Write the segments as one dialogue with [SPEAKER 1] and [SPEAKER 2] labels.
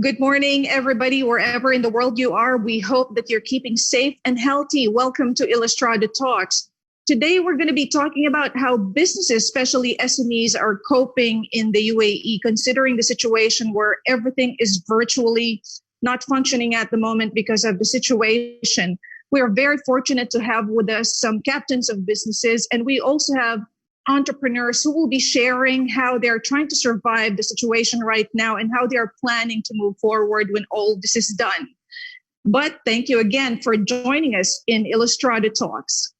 [SPEAKER 1] Good morning, everybody, wherever in the world you are. We hope that you're keeping safe and healthy. Welcome to Illustrado Talks. Today, we're going to be talking about how businesses, especially SMEs, are coping in the UAE, considering the situation where everything is virtually not functioning at the moment because of the situation. We are very fortunate to have with us some captains of businesses, and we also have entrepreneurs who will be sharing how they're trying to survive the situation right now and how they're planning to move forward when all this is done. But thank you again for joining us in Illustrado Talks.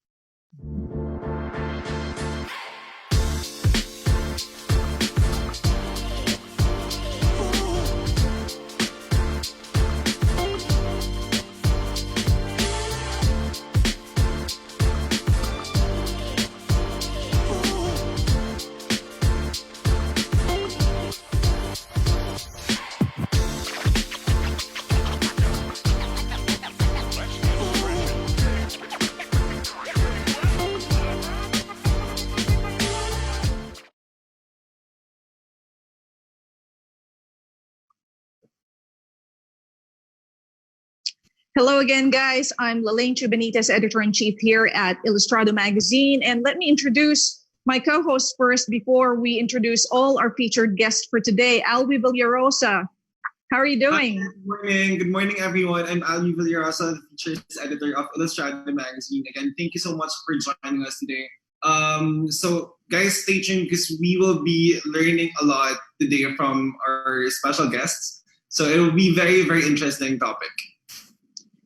[SPEAKER 1] Hello again, guys. I'm Lalaine Chu-Benitez, Editor-in-Chief here at Illustrado Magazine. And let me introduce my co-host first before we introduce all our featured guests for today. Alwee Villarosa, how are you doing?
[SPEAKER 2] Hi, good morning. Good morning, everyone. I'm Alwee Villarosa, the Features Editor of Illustrado Magazine. Again, thank you so much for joining us today. So guys, stay tuned because we will be learning a lot today from our special guests. So it will be very, very interesting topic.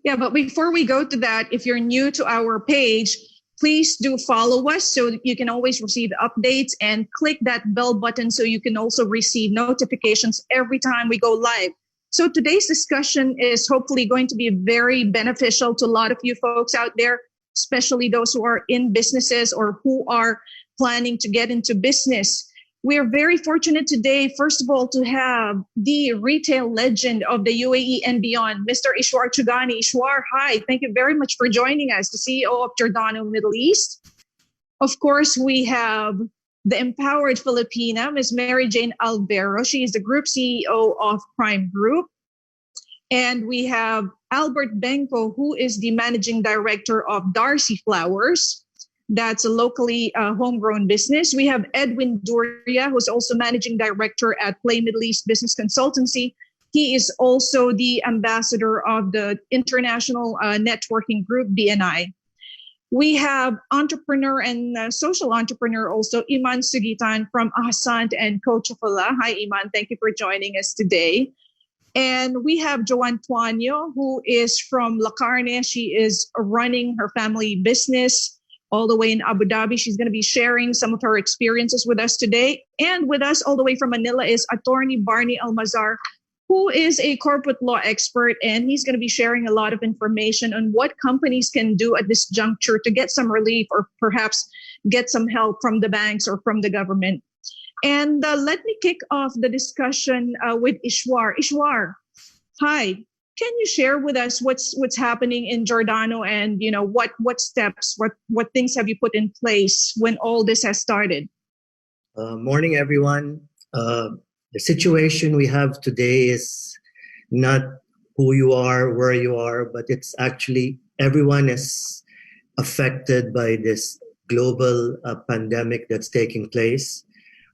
[SPEAKER 1] Yeah, but before we go to that, if you're new to our page, please do follow us so that you can always receive updates and click that bell button so you can also receive notifications every time we go live. So today's discussion is hopefully going to be very beneficial to a lot of you folks out there, especially those who are in businesses or who are planning to get into business. We are very fortunate today, first of all, to have the retail legend of the UAE and beyond, Mr. Ishwar Chugani. Ishwar, hi. Thank you very much for joining us, the CEO of Giordano Middle East. Of course, we have the empowered Filipina, Ms. Mary Jane Alvero. She is the Group CEO of Prime Group. And we have Albert Bengco, who is the Managing Director of Darcy Flowers. That's a locally homegrown business. We have Edwin Doria, who's also Managing Director at Play Middle East Business Consultancy. He is also the ambassador of the International Networking Group, BNI. We have entrepreneur and social entrepreneur also, Iman Suguitan from Ahsant and Chocolat. Hi, Iman. Thank you for joining us today. And we have Joanne Tuanyo, who is from La Carne. She is running her family business all the way in Abu Dhabi. She's going to be sharing some of her experiences with us today. And with us all the way from Manila is Attorney Barney Almazar, who is a corporate law expert. And he's going to be sharing a lot of information on what companies can do at this juncture to get some relief or perhaps get some help from the banks or from the government. And let me kick off the discussion with Ishwar. Ishwar, hi. Can you share with us what's happening in Giordano and what steps, what things have you put in place when all this has started?
[SPEAKER 3] Morning, everyone. The situation we have today is not who you are, where you are, but it's actually everyone is affected by this global pandemic that's taking place.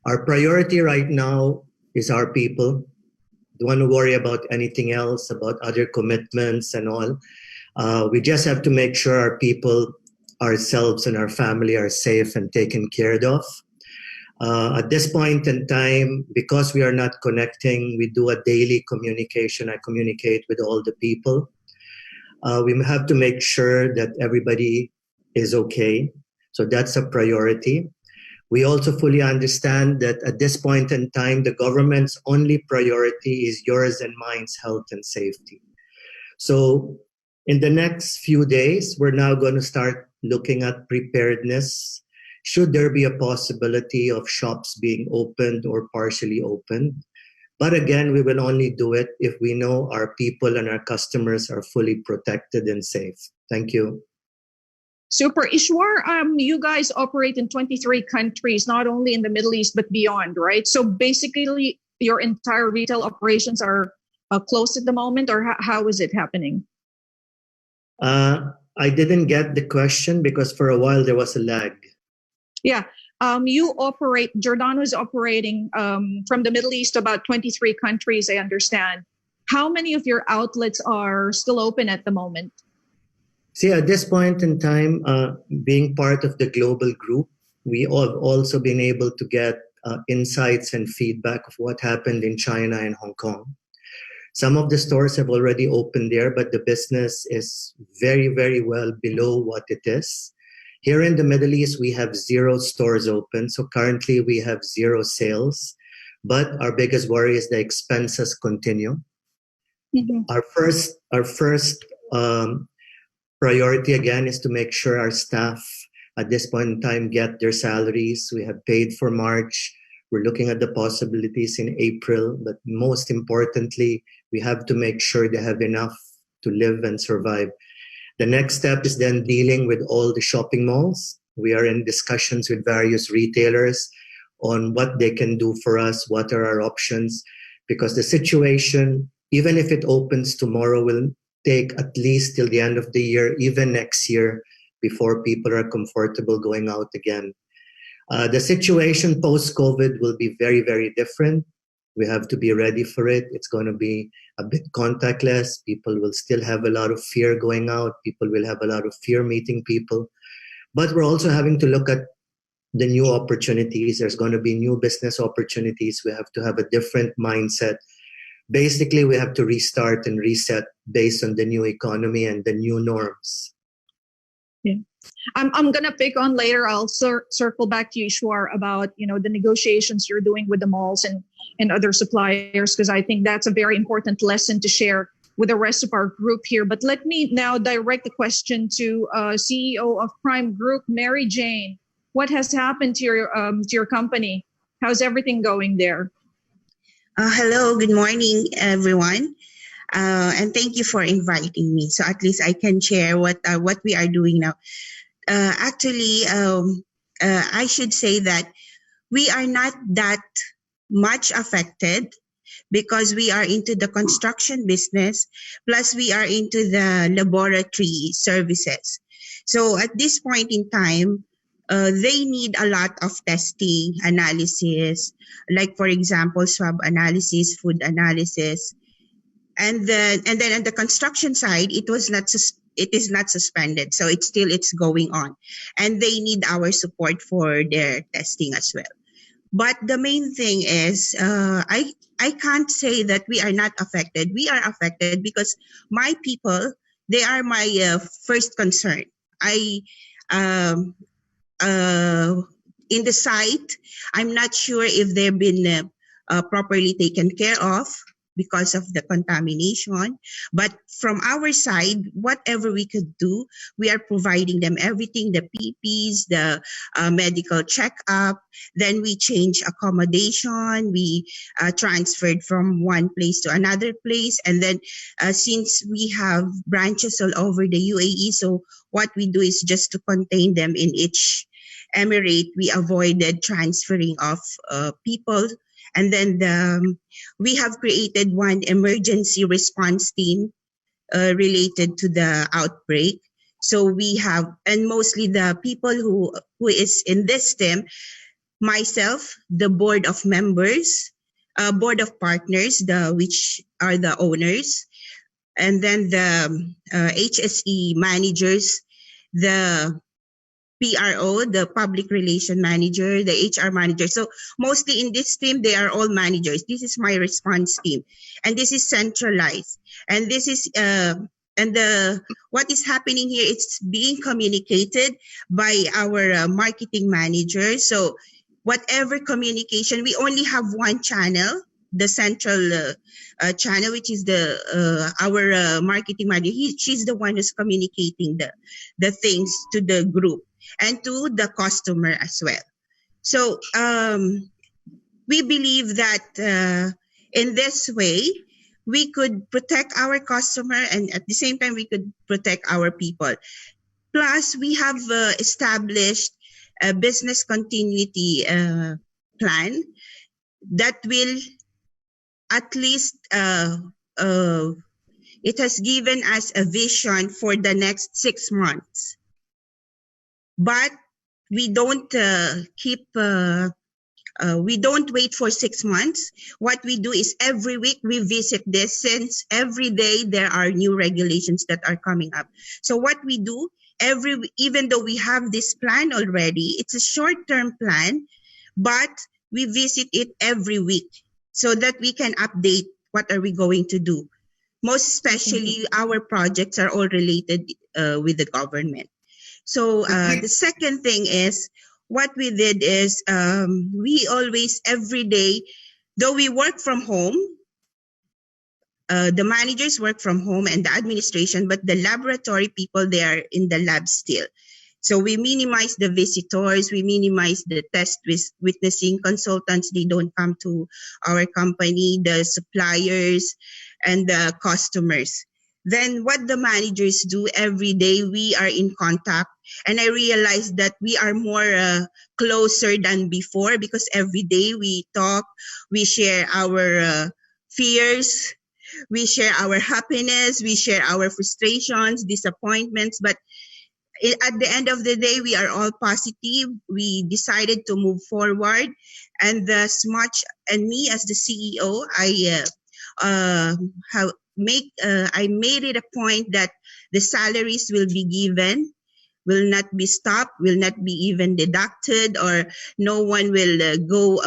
[SPEAKER 3] Our priority right now is our people. Don't want to worry about anything else, about other commitments and all. We just have to make sure our people, ourselves and our family are safe and taken care of. At this point in time, because we are not connecting, we do a daily communication. I communicate with all the people. We have to make sure that everybody is okay. So that's a priority. We also fully understand that at this point in time, the government's only priority is yours and mine's health and safety. So in the next few days, we're now going to start looking at preparedness. Should there be a possibility of shops being opened or partially opened? But again, we will only do it if we know our people and our customers are fully protected and safe. Thank you.
[SPEAKER 1] Super. Ishwar, you guys operate in 23 countries, not only in the Middle East, but beyond, right? So basically, your entire retail operations are closed at the moment, or how is it happening?
[SPEAKER 3] I didn't get the question because for a while there was a lag.
[SPEAKER 1] Yeah. Giordano is operating from the Middle East, about 23 countries, I understand. How many of your outlets are still open at the moment?
[SPEAKER 3] See, at this point in time, being part of the global group, we have also been able to get insights and feedback of what happened in China and Hong Kong. Some of the stores have already opened there, but the business is very, very well below what it is. Here in the Middle East, we have 0 stores open. So currently we have 0 sales, but our biggest worry is the expenses continue. Mm-hmm. Our first priority again is to make sure our staff at this point in time get their salaries. We have paid for March. We're looking at the possibilities in April, but most importantly, we have to make sure they have enough to live and survive. The next step is then dealing with all the shopping malls. We are in discussions with various retailers on what they can do for us, what are our options, because the situation, even if it opens tomorrow, will take at least till the end of the year, even next year, before people are comfortable going out again. The situation post-COVID will be very, very different. We have to be ready for it. It's going to be a bit contactless. People will still have a lot of fear going out. People will have a lot of fear meeting people. But we're also having to look at the new opportunities. There's going to be new business opportunities. We have to have a different mindset. Basically, we have to restart and reset based on the new economy and the new norms.
[SPEAKER 1] Yeah. I'm going to pick on later. I'll circle back to you, Ishwar, about the negotiations you're doing with the malls and other suppliers, because I think that's a very important lesson to share with the rest of our group here. But let me now direct the question to CEO of Prime Group, Mary Jane. What has happened to your company? How's everything going there?
[SPEAKER 4] Hello, good morning, everyone. And thank you for inviting me. So at least I can share what we are doing now. I should say that we are not that much affected because we are into the construction business, plus we are into the laboratory services. So at this point in time, they need a lot of testing, analysis, like for example, swab analysis, food analysis. And then on the construction side, it is not suspended. So it's going on. And they need our support for their testing as well. But the main thing is, I can't say that we are not affected. We are affected because my people, they are my first concern. In the site, I'm not sure if they've been properly taken care of because of the contamination. But from our side, whatever we could do, we are providing them everything, the PPs, the medical checkup. Then we change accommodation. We transferred from one place to another place. And then since we have branches all over the UAE, so what we do is just to contain them in each emirate. We avoided transferring of people. And then we have created one emergency response team related to the outbreak. So we have, and mostly the people who is in this team, myself, the board of members, board of partners, which are the owners, and then the HSE managers, the PRO, the public relation manager, the HR manager. So mostly in this team, they are all managers. This is my response team. And this is centralized. And this is, what is happening here, it's being communicated by our marketing manager. So whatever communication, we only have one channel, the central channel, which is our marketing manager. She's the one who's communicating the things to the group and to the customer as well. So we believe that in this way, we could protect our customer and at the same time, we could protect our people. Plus, we have established a business continuity plan that will at least it has given us a vision for the next 6 months. But we don't we don't wait for 6 months. What we do is every week we visit this, since every day there are new regulations that are coming up. So what we do even though we have this plan already, it's a short-term plan, but we visit it every week so that we can update what are we going to do. Most especially our projects are all related with the government. So the second thing is, what we did is we always, every day, though we work from home, the managers work from home and the administration, but the laboratory people, they are in the lab still. So we minimize the visitors, we minimize the test witnessing consultants. They don't come to our company, the suppliers and the customers. Then what the managers do every day, we are in contact. And I realized that we are more closer than before, because every day we talk, we share our fears, we share our happiness, we share our frustrations, disappointments. But at the end of the day, we are all positive. We decided to move forward. And and me as the CEO, I made it a point that the salaries will be given, will not be stopped, will not be even deducted, or no one will go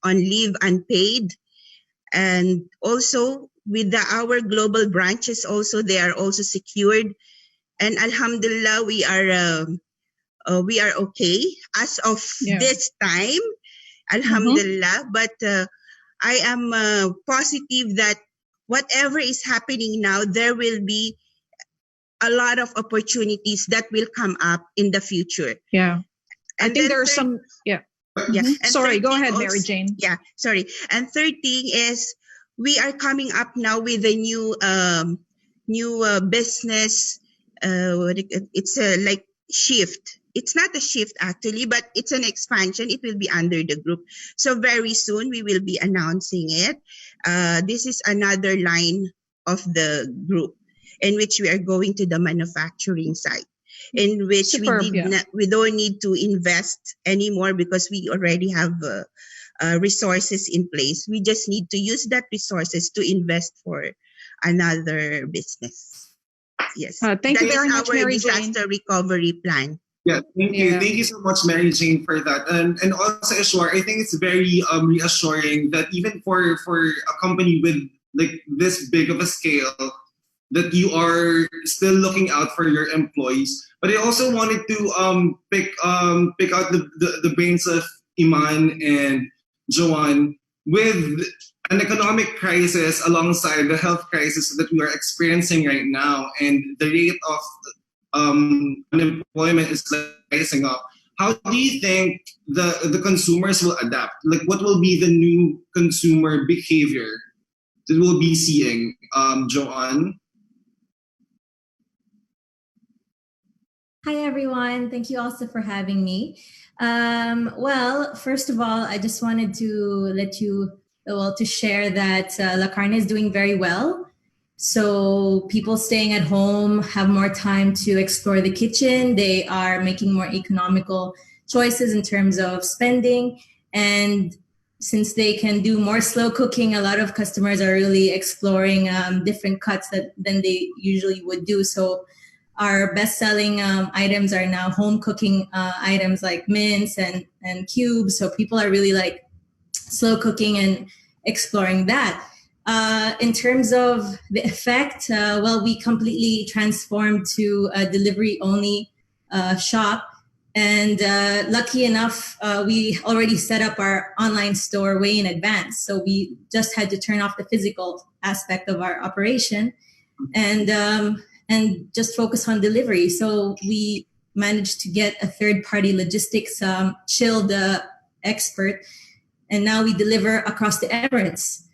[SPEAKER 4] on leave unpaid. And also with our global branches, also they are also secured. And Alhamdulillah, we are okay as of this time. Alhamdulillah. But I am positive that whatever is happening now, there will be a lot of opportunities that will come up in the future.
[SPEAKER 1] Yeah.
[SPEAKER 4] And
[SPEAKER 1] I think there are some, yeah.
[SPEAKER 4] Yeah.
[SPEAKER 1] Mm-hmm. Sorry, go ahead, Mary Jane.
[SPEAKER 4] Yeah, sorry. And third thing is, we are coming up now with a new business. It's a like shift. It's not a shift actually, but it's an expansion. It will be under the group. So very soon we will be announcing it. This is another line of the group in which we are going to the manufacturing side, in which we don't need to invest anymore because we already have resources in place. We just need to use that resources to invest for another business. Yes.
[SPEAKER 1] Thank you very much, Mary Jane.
[SPEAKER 4] Disaster recovery plan.
[SPEAKER 2] Yeah, thank you. Thank you so much, Mary Jane, for that. And also, Ishwar, I think it's very reassuring that even for a company with like this big of a scale, that you are still looking out for your employees. But I also wanted to pick out the brains of Iman and Joanne with an economic crisis alongside the health crisis that we are experiencing right now, and the rate of unemployment is rising up. How do you think the consumers will adapt? Like, what will be the new consumer behavior that we'll be seeing? Joanne?
[SPEAKER 5] Hi, everyone. Thank you also for having me. Well, first of all, I just wanted to share that La Carne is doing very well. So people staying at home have more time to explore the kitchen. They are making more economical choices in terms of spending. And since they can do more slow cooking, a lot of customers are really exploring different cuts than they usually would do. So our best-selling items are now home cooking items like mince and cubes. So people are really like slow cooking and exploring that. In terms of the effect, well, we completely transformed to a delivery-only shop. And lucky enough, we already set up our online store way in advance. So we just had to turn off the physical aspect of our operation and just focus on delivery. So we managed to get a third-party logistics chilled expert, and now we deliver across the Emirates.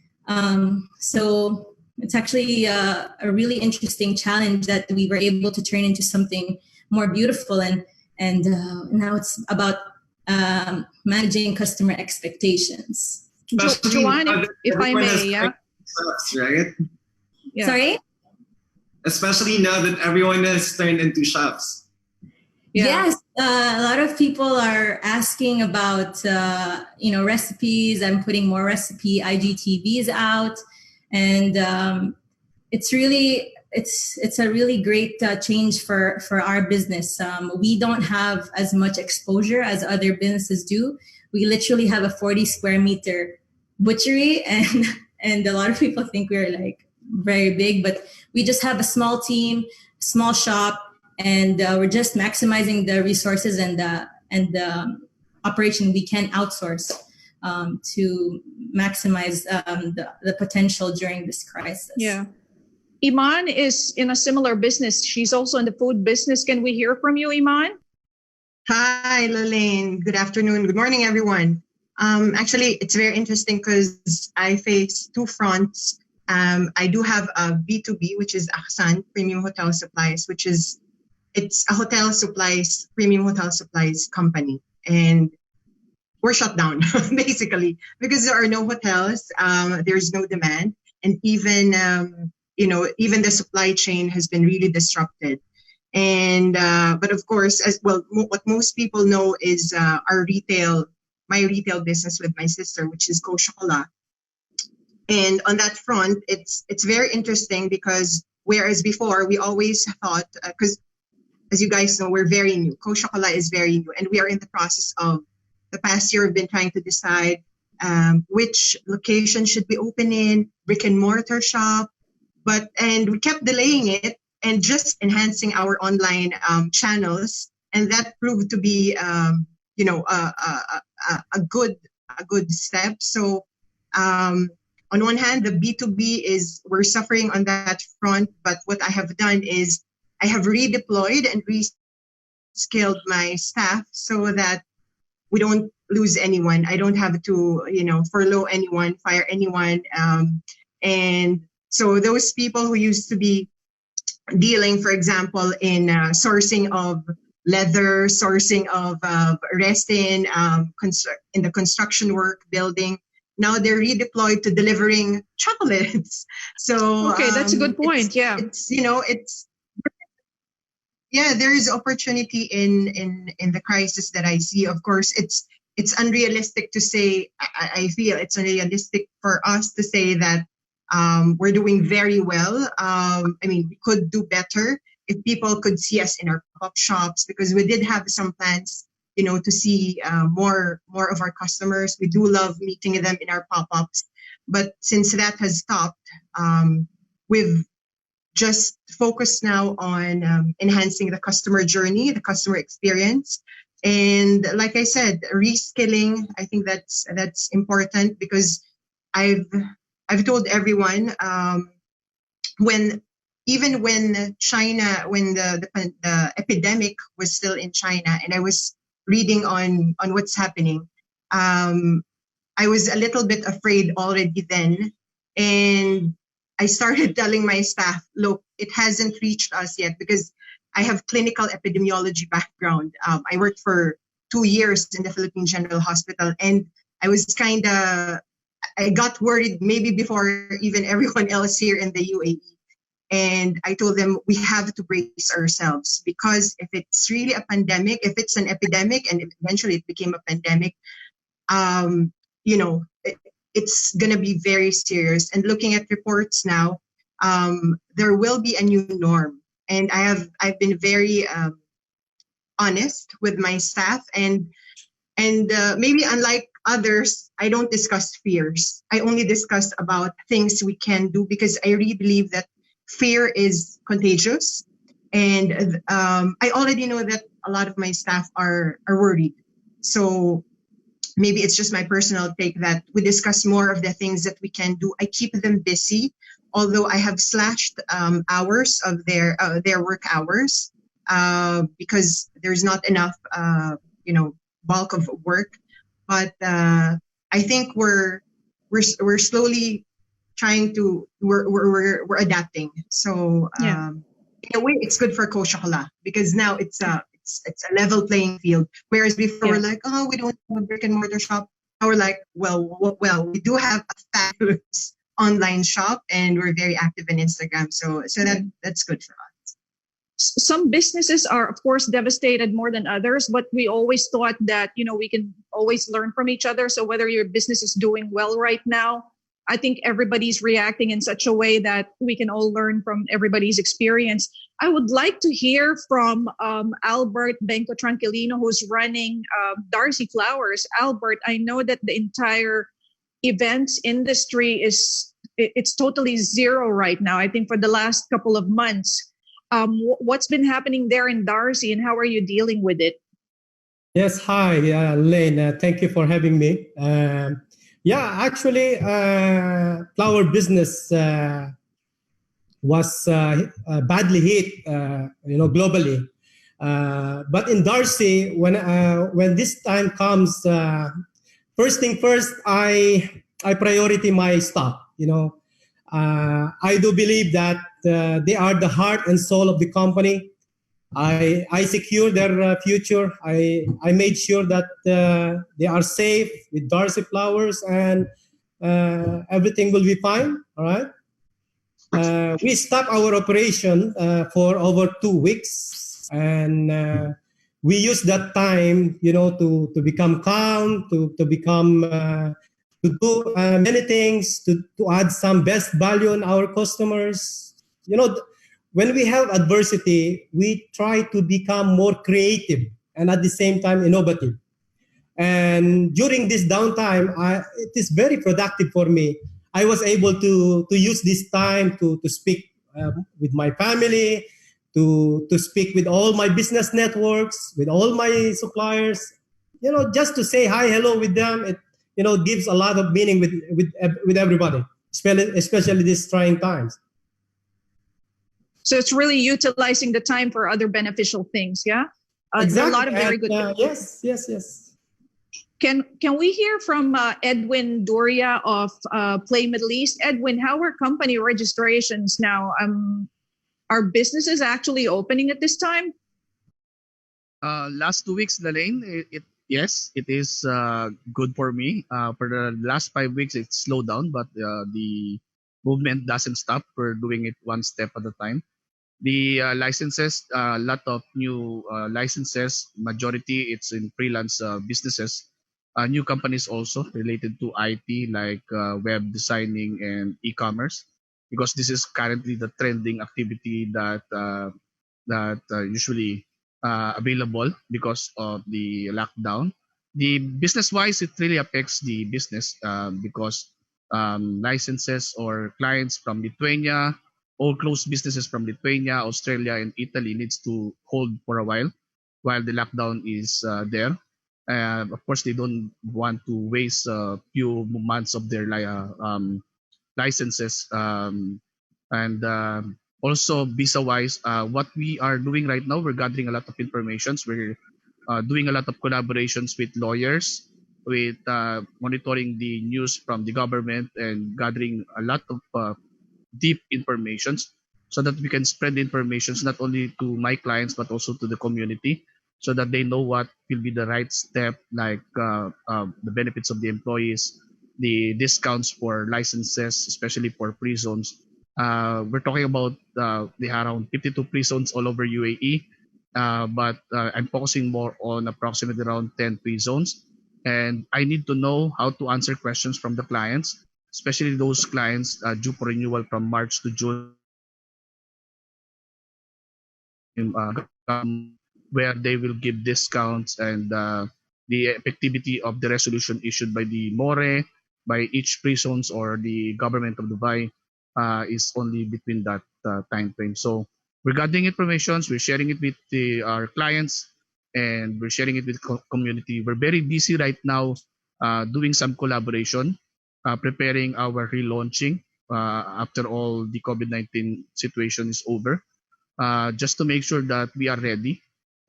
[SPEAKER 5] So it's actually a really interesting challenge that we were able to turn into something more beautiful, and now it's about managing customer expectations.
[SPEAKER 1] Joanne, if I may, yeah.
[SPEAKER 2] Right?
[SPEAKER 1] Yeah.
[SPEAKER 5] Sorry?
[SPEAKER 2] Especially now that everyone has turned into chefs.
[SPEAKER 1] Yeah.
[SPEAKER 5] Yes, a lot of people are asking about recipes. I'm putting more recipe IGTVs out, and it's a really great change for our business. We don't have as much exposure as other businesses do. We literally have a 40 square meter butchery, and and a lot of people think we're like very big, but we just have a small team, small shop, and we're just maximizing the resources and the operation we can outsource to maximize the potential during this crisis.
[SPEAKER 1] Yeah. Iman is in a similar business. She's also in the food business. Can we hear from you, Iman?
[SPEAKER 6] Hi, Lalaine. Good afternoon. Good morning, everyone. Actually, it's very interesting because I face two fronts. I do have a B2B, which is Ahsant Premium Hotel Supplies, it's a premium hotel supplies company. And we're shut down, basically, because there are no hotels, there's no demand. And even the supply chain has been really disrupted. And but of course, as well, what most people know is my retail business with my sister, which is Chocolat. And on that front, it's very interesting because whereas before we always thought, because as you guys know, we're very new. Chocolat is very new, and we are in the process of the past year. We've been trying to decide which location should we open in, brick and mortar shop, and we kept delaying it and just enhancing our online channels, and that proved to be a good step. So on one hand, the B2B we're suffering on that front, but what I have done is I have redeployed and reskilled my staff so that we don't lose anyone. I don't have to, furlough anyone, fire anyone. And so those people who used to be dealing, for example, in sourcing of leather, sourcing of resin, in the construction work, building, now they're redeployed to delivering chocolates. So
[SPEAKER 1] okay, that's a good point.
[SPEAKER 6] There is opportunity in the crisis that I see. Of course, it's unrealistic to say. I feel it's unrealistic for us to say that we're doing very well. We could do better if people could see us in our pop-up shops, because we did have some plans, to see more of our customers. We do love meeting them in our pop-ups, but since that has stopped, we've just focused now on enhancing the customer journey, the customer experience. And like I said, reskilling, I think that's important, because I've told everyone, when the epidemic was still in China, and I was reading on what's happening, I was a little bit afraid already then. And I started telling my staff, look, it hasn't reached us yet, because I have clinical epidemiology background. I worked for 2 years in the Philippine General Hospital, and I got worried maybe before even everyone else here in the UAE. And I told them we have to brace ourselves, because if it's really a pandemic, if it's an epidemic and eventually it became a pandemic, it's going to be very serious. And looking at reports now, there will be a new norm. And I've been very honest with my staff, and maybe unlike others, I don't discuss fears. I only discuss about things we can do, because I really believe that fear is contagious. And I already know that a lot of my staff are worried. So maybe it's just my personal take that we discuss more of the things that we can do. I keep them busy, although I have slashed hours of their work hours because there's not enough, bulk of work. But I think we're slowly trying to we're adapting. So in a way, it's good for Chocolat, because now it's a level playing field. Whereas before we're like, oh, we don't have a brick and mortar shop. Now we're like, well, we do have a fabulous online shop, and we're very active in Instagram. So that's good for us.
[SPEAKER 1] Some businesses are, of course, devastated more than others, but we always thought that, we can always learn from each other. So whether your business is doing well right now, I think everybody's reacting in such a way that we can all learn from everybody's experience. I would like to hear from Albert Bengco Tranquilino, who's running Darcy Flowers. Albert, I know that the entire events industry it's totally zero right now. I think for the last couple of months. What's been happening there in Darcy, and how are you dealing with it?
[SPEAKER 7] Yes, hi, Lalaine. Thank you for having me. Actually, flower business was badly hit, globally. But in Darcy, when this time comes, first thing first, I priority my staff. I do believe that they are the heart and soul of the company. I secure their future. I made sure that they are safe with Darcy Flowers, and everything will be fine. All right. We stopped our operation for over 2 weeks, and we used that time, to become calm, to become to do many things, to add some best value on our customers. When we have adversity, we try to become more creative and at the same time innovative. And during this downtime, it is very productive for me. I was able to use this time to speak with my family, to speak with all my business networks, with all my suppliers, just to say hi, hello with them. It gives a lot of meaning with everybody, especially these trying times.
[SPEAKER 1] So it's really utilizing the time for other beneficial things, yeah?
[SPEAKER 7] Exactly.
[SPEAKER 1] A lot of very good.
[SPEAKER 7] Yes.
[SPEAKER 1] Can we hear from Edwin Doria of Play Middle East? Edwin, how are company registrations now? Are businesses actually opening at this time?
[SPEAKER 8] Last 2 weeks, Lalaine, yes, it is good for me. For the last 5 weeks, it's slowed down, but the movement doesn't stop. We're doing it one step at a time. The licenses, a lot of new licenses, majority it's in freelance businesses. New companies also related to IT, like web designing and e-commerce, because this is currently the trending activity that usually available because of the lockdown. The business-wise, it really affects the business because licenses or clients from Lithuania, all closed businesses from Lithuania, Australia, and Italy needs to hold for a while the lockdown is there. Of course, they don't want to waste a few months of their licenses. And also visa-wise, what we are doing right now, we're gathering a lot of informations. We're doing a lot of collaborations with lawyers, with monitoring the news from the government and gathering a lot of deep informations so that we can spread the informations not only to my clients but also to the community, so that they know what will be the right step, like the benefits of the employees, the discounts for licenses, especially for free zones. We're talking about the around 52 free zones all over UAE, but I'm focusing more on approximately around 10 free zones. And I need to know how to answer questions from the clients, especially those clients due for renewal from March to June, where they will give discounts, and the effectivity of the resolution issued by the MORE, by each prisons or the government of Dubai is only between that time frame. So we're gathering information, we're sharing it with our clients, and we're sharing it with the community. We're very busy right now doing some collaboration, preparing our relaunching after all the COVID-19 situation is over, just to make sure that we are ready.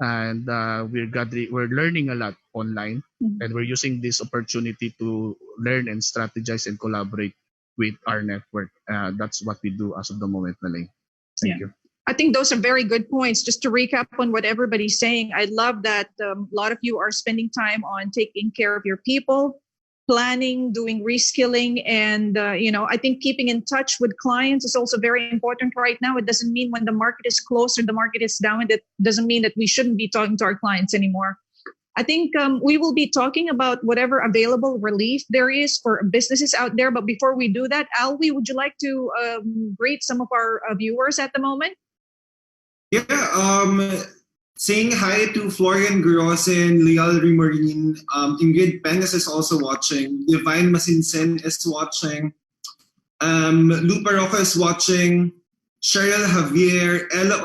[SPEAKER 8] And we're learning a lot online, and we're using this opportunity to learn and strategize and collaborate with our network. That's what we do as of the moment, Lalaine. Thank you.
[SPEAKER 1] I think those are very good points. Just to recap on what everybody's saying, I love that a lot of you are spending time on taking care of your people, planning, doing reskilling, and I think keeping in touch with clients is also very important right now. It doesn't mean when the market is closed or the market is down, that doesn't mean that we shouldn't be talking to our clients anymore. I think we will be talking about whatever available relief there is for businesses out there. But before we do that, Alwee, would you like to greet some of our viewers at the moment?
[SPEAKER 2] Yeah, saying hi to Florian Grossen, Leal Rimarin, Ingrid Penas is also watching, Divine Masinsen is watching, Lou Paroca is watching, Cheryl Javier, Ella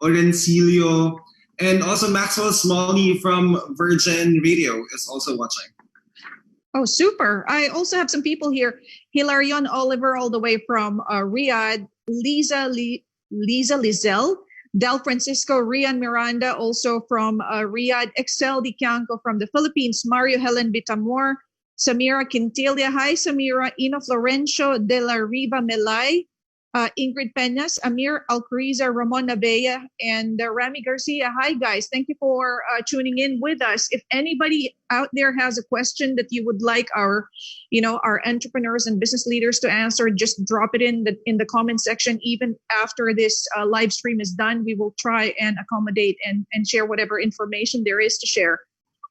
[SPEAKER 2] Orencilio, and also Maxwell Smalley from Virgin Radio is also watching.
[SPEAKER 1] Oh, super. I also have some people here. Hilarion Oliver all the way from Riyadh, Lisa Lizelle, Del Francisco, Rian Miranda, also from Riyadh, Excel Di Canco from the Philippines, Mario Helen Bitamor, Samira Quintilia. Hi, Samira. Ino Florencio de la Riva Melay, Ingrid Peñas, Amir Alcoriza, Ramon Navea, and Rami Garcia. Hi, guys. Thank you for tuning in with us. If anybody out there has a question that you would like our entrepreneurs and business leaders to answer, just drop it in the comment section. Even after this live stream is done, we will try and accommodate and share whatever information there is to share.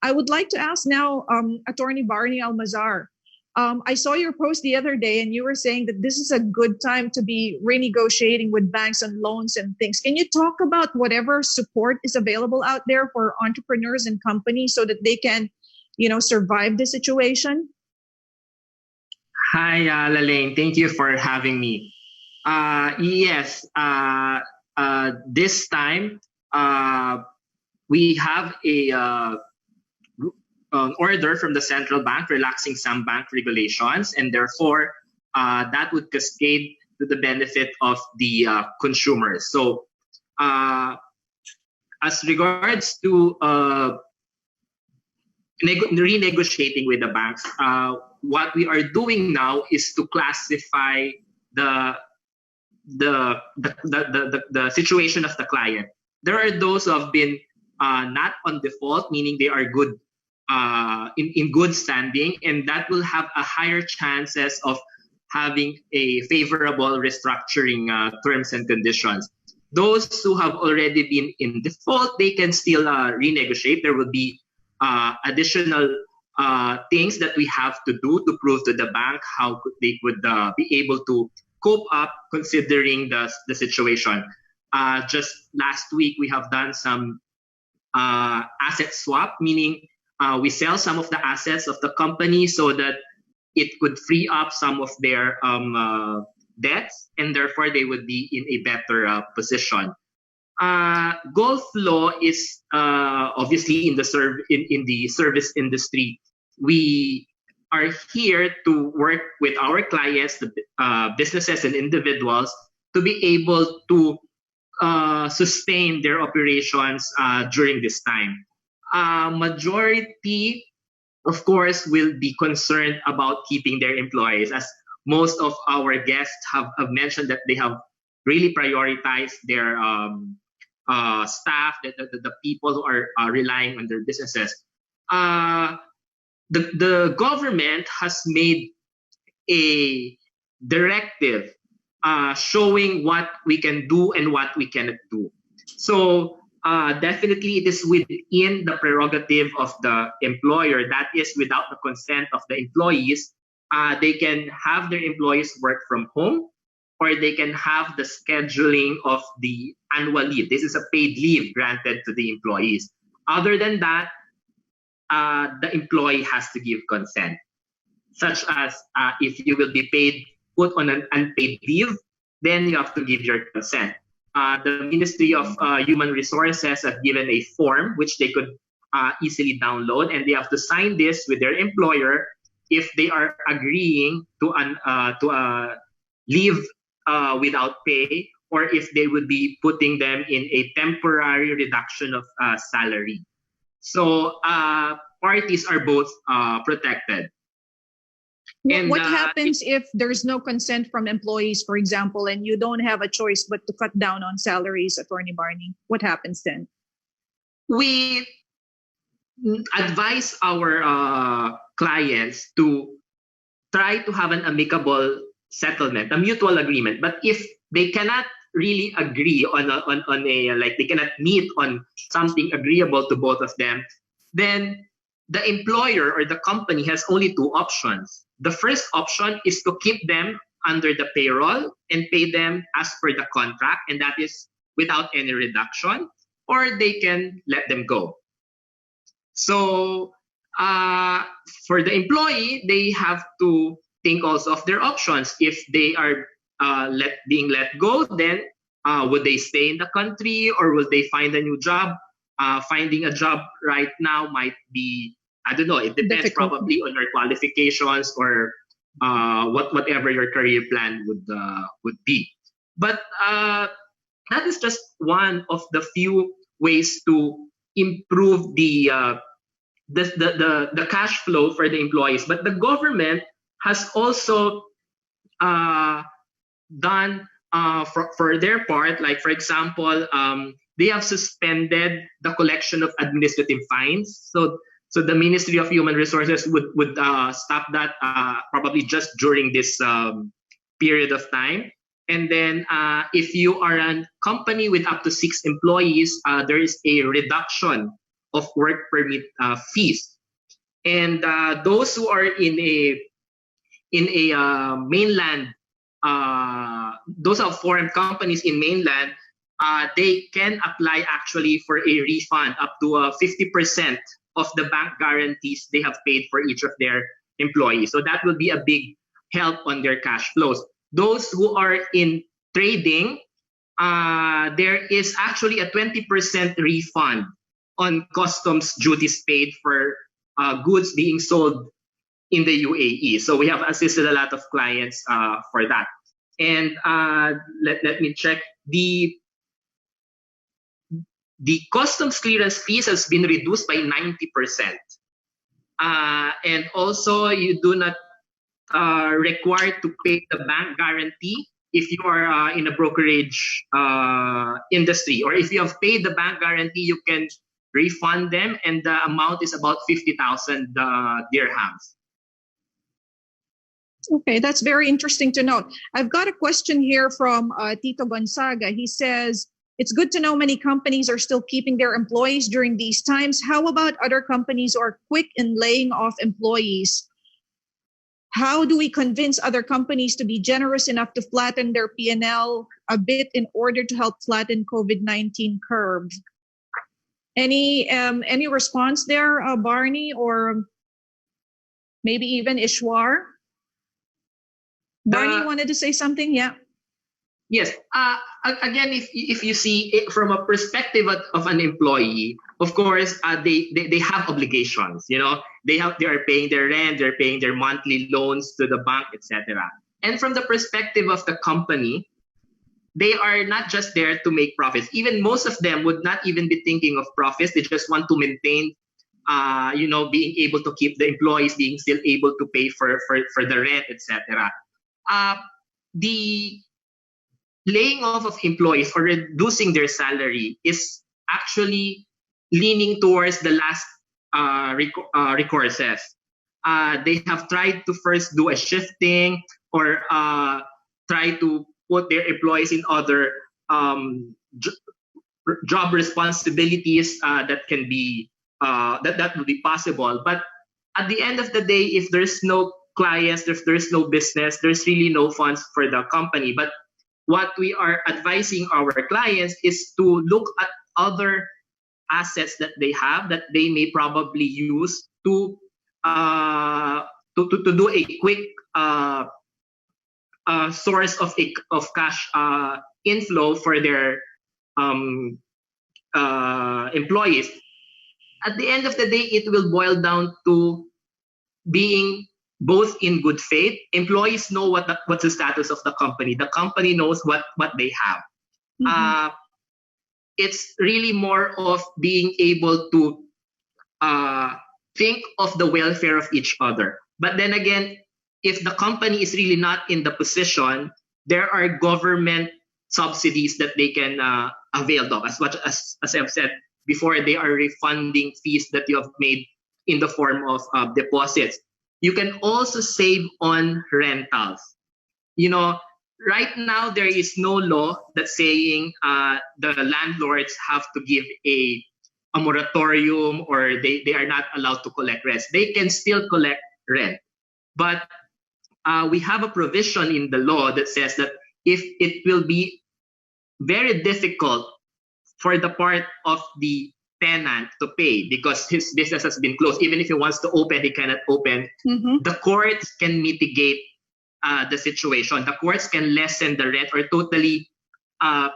[SPEAKER 1] I would like to ask now, Attorney Barney Almazar. I saw your post the other day and you were saying that this is a good time to be renegotiating with banks on loans and things. Can you talk about whatever support is available out there for entrepreneurs and companies so that they can, survive the situation?
[SPEAKER 9] Hi, Lalaine. Thank you for having me. Yes, this time we have an order from the central bank relaxing some bank regulations, and therefore that would cascade to the benefit of the consumers. So as regards to renegotiating with the banks, what we are doing now is to classify the situation of the client. There are those who have been not on default, meaning they are good, in good standing, and that will have a higher chances of having a favorable restructuring terms and conditions. Those who have already been in default, they can still renegotiate. There will be additional things that we have to do to prove to the bank how they would be able to cope up considering the situation. Just last week, we have done some asset swap, meaning we sell some of the assets of the company so that it could free up some of their debts, and therefore they would be in a better position. Golf law is obviously in the service industry. We are here to work with our clients, the businesses and individuals, to be able to sustain their operations during this time. Majority, of course, will be concerned about keeping their employees, as most of our guests have mentioned that they have really prioritized their staff, the people who are relying on their businesses. The government has made a directive showing what we can do and what we cannot do. So definitely it is within the prerogative of the employer. That is, without the consent of the employees, they can have their employees work from home, or they can have the scheduling of the annual leave. This is a paid leave granted to the employees. Other than that, the employee has to give consent, such as if you will be put on an unpaid leave, then you have to give your consent. The Ministry of Human Resources have given a form which they could easily download, and they have to sign this with their employer if they are agreeing to leave without pay, or if they would be putting them in a temporary reduction of salary. So parties are both protected. And
[SPEAKER 1] what happens if there's no consent from employees, for example, and you don't have a choice but to cut down on salaries, Attorney Barney? What happens then?
[SPEAKER 9] We advise our clients to try to have an amicable settlement, a mutual agreement. But if they cannot really agree on a like they cannot meet on something agreeable to both of them, then the employer or the company has only two options. The first option is to keep them under the payroll and pay them as per the contract, and that is without any reduction, or they can let them go. So for the employee, they have to think also of their options. If they are being let go, then would they stay in the country or would they find a new job? Finding a job right now might be, I don't know, it depends
[SPEAKER 1] difficult.
[SPEAKER 9] probably on your qualifications or whatever your career plan would be. But that is just one of the few ways to improve the cash flow for the employees. But the government has also done for their part, like for example, they have suspended the collection of administrative fines. So the Ministry of Human Resources would stop that probably just during this period of time. And then if you are a company with up to 6 employees, there is a reduction of work permit fees. And those who are in a mainland, those are foreign companies in mainland, they can apply actually for a refund up to 50% of the bank guarantees they have paid for each of their employees. So that will be a big help on their cash flows. Those who are in trading, there is actually a 20% refund on customs duties paid for goods being sold in the UAE. So we have assisted a lot of clients for that. And let me check. The customs clearance fees has been reduced by 90%. And also you do not required to pay the bank guarantee if you are in a brokerage industry, or if you have paid the bank guarantee, you can refund them, and the amount is about 50,000 dirhams.
[SPEAKER 1] Okay, that's very interesting to note. I've got a question here from Tito Gonzaga. He says, it's good to know many companies are still keeping their employees during these times. How about other companies who are quick in laying off employees? How do we convince other companies to be generous enough to flatten their P&L a bit in order to help flatten COVID-19 curve? Any response there, Barney, or maybe even Ishwar? Barney wanted to say something, yeah?
[SPEAKER 9] Yes. Again, if you see it from a perspective of an employee, of course, they have obligations. You know, they are paying their rent, they're paying their monthly loans to the bank, etc. And from the perspective of the company, they are not just there to make profits. Even most of them would not even be thinking of profits. They just want to maintain, being able to keep the employees, being still able to pay for the rent, etc. The laying off of employees or reducing their salary is actually leaning towards the last recourses. They have tried to first do a shifting or try to put their employees in other job responsibilities that can be that would be possible. But at the end of the day, if there's no clients, if there's no business, there's really no funds for the company. But what we are advising our clients is to look at other assets that they have that they may probably use to do a quick source of cash inflow for their employees. At the end of the day, it will boil down to being both in good faith. Employees know what's the status of the company. The company knows what they have. Mm-hmm. It's really more of being able to think of the welfare of each other. But then again, if the company is really not in the position, there are government subsidies that they can avail of. As I've said before they are refunding fees that you have made in the form of deposits. You can also save on rentals. You know, right now there is no law that's saying the landlords have to give a moratorium, or they are not allowed to collect rent. They can still collect rent. But we have a provision in the law that says that if it will be very difficult for the part of the tenant to pay because his business has been closed, even if he wants to open, he cannot open, the courts can mitigate the situation. The courts can lessen the rent or totally allow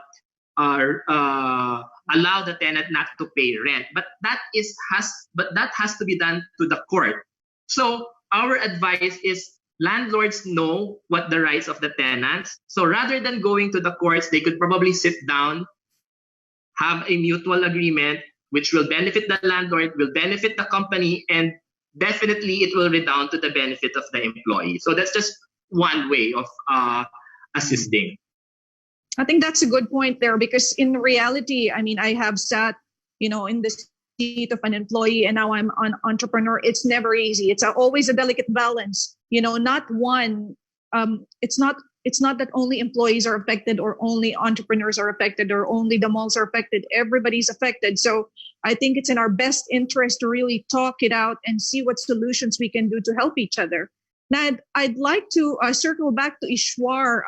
[SPEAKER 9] the tenant not to pay rent. But that has to be done to the court. So our advice is landlords know what the rights of the tenants. So rather than going to the courts, they could probably sit down, have a mutual agreement, which will benefit the landlord, will benefit the company, and definitely it will redound to the benefit of the employee. So that's just one way of assisting.
[SPEAKER 1] I think that's a good point there, because in reality, I mean, I have sat, in the seat of an employee, and now I'm an entrepreneur. It's never easy. It's always a delicate balance. Not one. It's not that only employees are affected, or only entrepreneurs are affected, or only the malls are affected. Everybody's affected. So I think it's in our best interest to really talk it out and see what solutions we can do to help each other. Now, I'd like to circle back to Ishwar.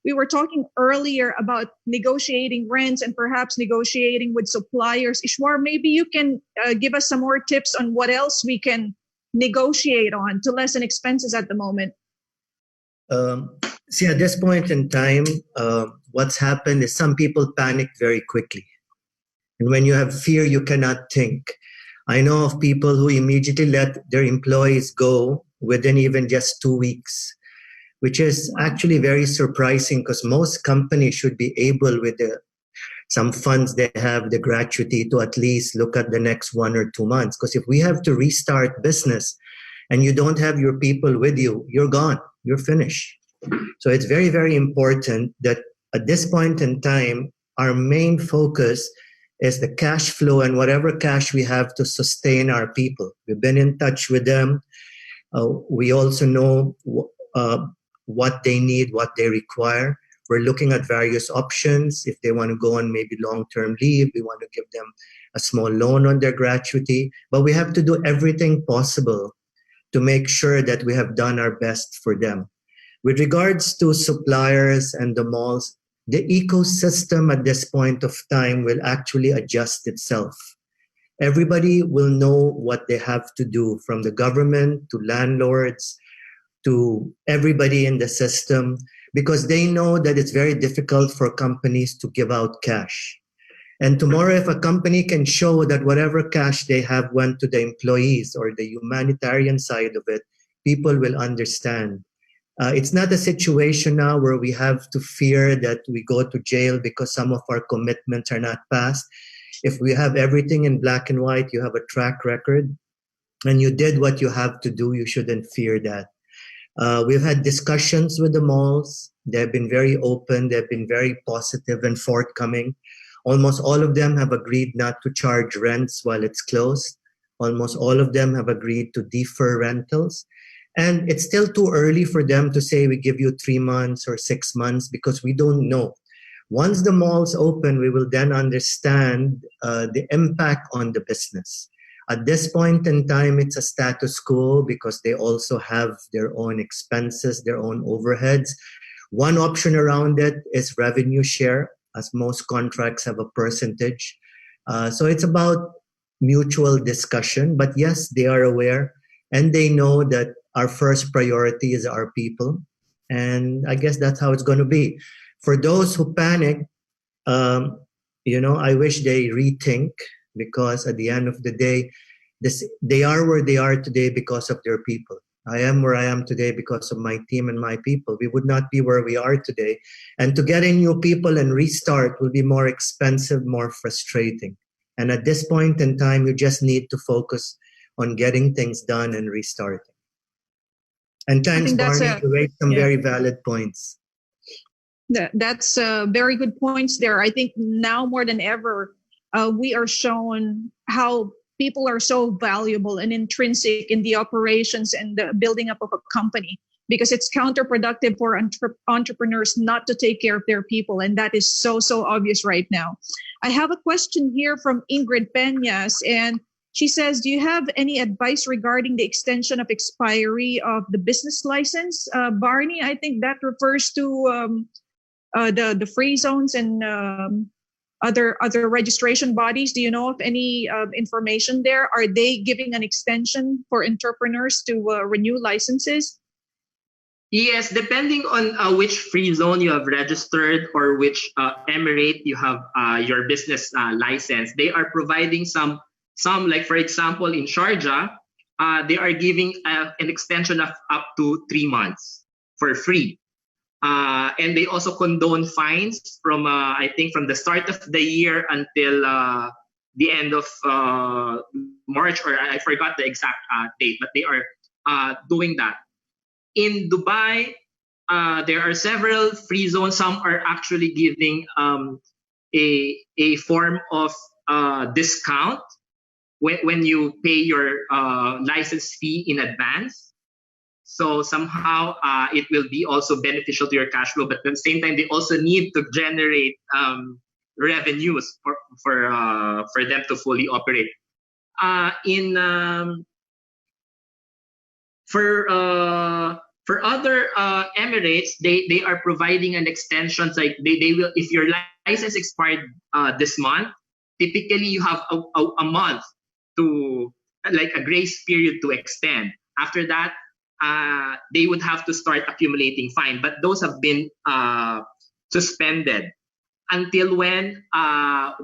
[SPEAKER 1] We were talking earlier about negotiating rents and perhaps negotiating with suppliers. Ishwar, maybe you can give us some more tips on what else we can negotiate on to lessen expenses at the moment.
[SPEAKER 3] See, at this point in time, what's happened is some people panic very quickly. And when you have fear, you cannot think. I know of people who immediately let their employees go within even just 2 weeks, which is actually very surprising, because most companies should be able, with some funds they have, the gratuity, to at least look at the next 1 or 2 months. Because if we have to restart business and you don't have your people with you, you're gone, you're finished. So it's very, very important that at this point in time, our main focus is the cash flow and whatever cash we have to sustain our people. We've been in touch with them. We also know what they need, what they require. We're looking at various options. If they want to go on maybe long-term leave, we want to give them a small loan on their gratuity. But we have to do everything possible to make sure that we have done our best for them. With regards to suppliers and the malls, the ecosystem at this point of time will actually adjust itself. Everybody will know what they have to do, from the government to landlords to everybody in the system, because they know that it's very difficult for companies to give out cash. And tomorrow, if a company can show that whatever cash they have went to the employees or the humanitarian side of it, people will understand. It's not a situation now where we have to fear that we go to jail because some of our commitments are not passed. If we have everything in black and white, you have a track record, and you did what you have to do, you shouldn't fear that. We've had discussions with the malls. They've been very open. They've been very positive and forthcoming. Almost all of them have agreed not to charge rents while it's closed. Almost all of them have agreed to defer rentals. And it's still too early for them to say we give you 3 months or 6 months, because we don't know. Once the malls open, we will then understand the impact on the business. At this point in time, it's a status quo because they also have their own expenses, their own overheads. One option around it is revenue share, as most contracts have a percentage. So it's about mutual discussion. But yes, they are aware, and they know that our first priority is our people. And I guess that's how it's going to be. For those who panic, I wish they rethink, because at the end of the day, they are where they are today because of their people. I am where I am today because of my team and my people. We would not be where we are today. And to get in new people and restart will be more expensive, more frustrating. And at this point in time, you just need to focus on getting things done and restarting. And thanks, Barney, you raised some very valid points.
[SPEAKER 1] That's very good points there. I think now more than ever, we are shown how people are so valuable and intrinsic in the operations and the building up of a company, because it's counterproductive for entrepreneurs not to take care of their people. And that is so obvious right now. I have a question here from Ingrid Peñas, and she says, do you have any advice regarding the extension of expiry of the business license? Barney, I think that refers to the free zones and other registration bodies. Do you know of any information there? Are they giving an extension for entrepreneurs to renew licenses?
[SPEAKER 9] Yes, depending on which free zone you have registered or which emirate you have your business license, they are providing some, like for example in Sharjah, they are giving an extension of up to 3 months for free. And they also condone fines from, I think, from the start of the year until the end of March, or I forgot the exact date, but they are doing that. In Dubai, there are several free zones. Some are actually giving a form of discount when you pay your license fee in advance. So somehow it will be also beneficial to your cash flow, but at the same time, they also need to generate revenues for them to fully operate. For other emirates, they are providing an extension. Like they will, if your license expired this month, typically you have a month to, like, a grace period to extend. After that, they would have to start accumulating fine, but those have been suspended until when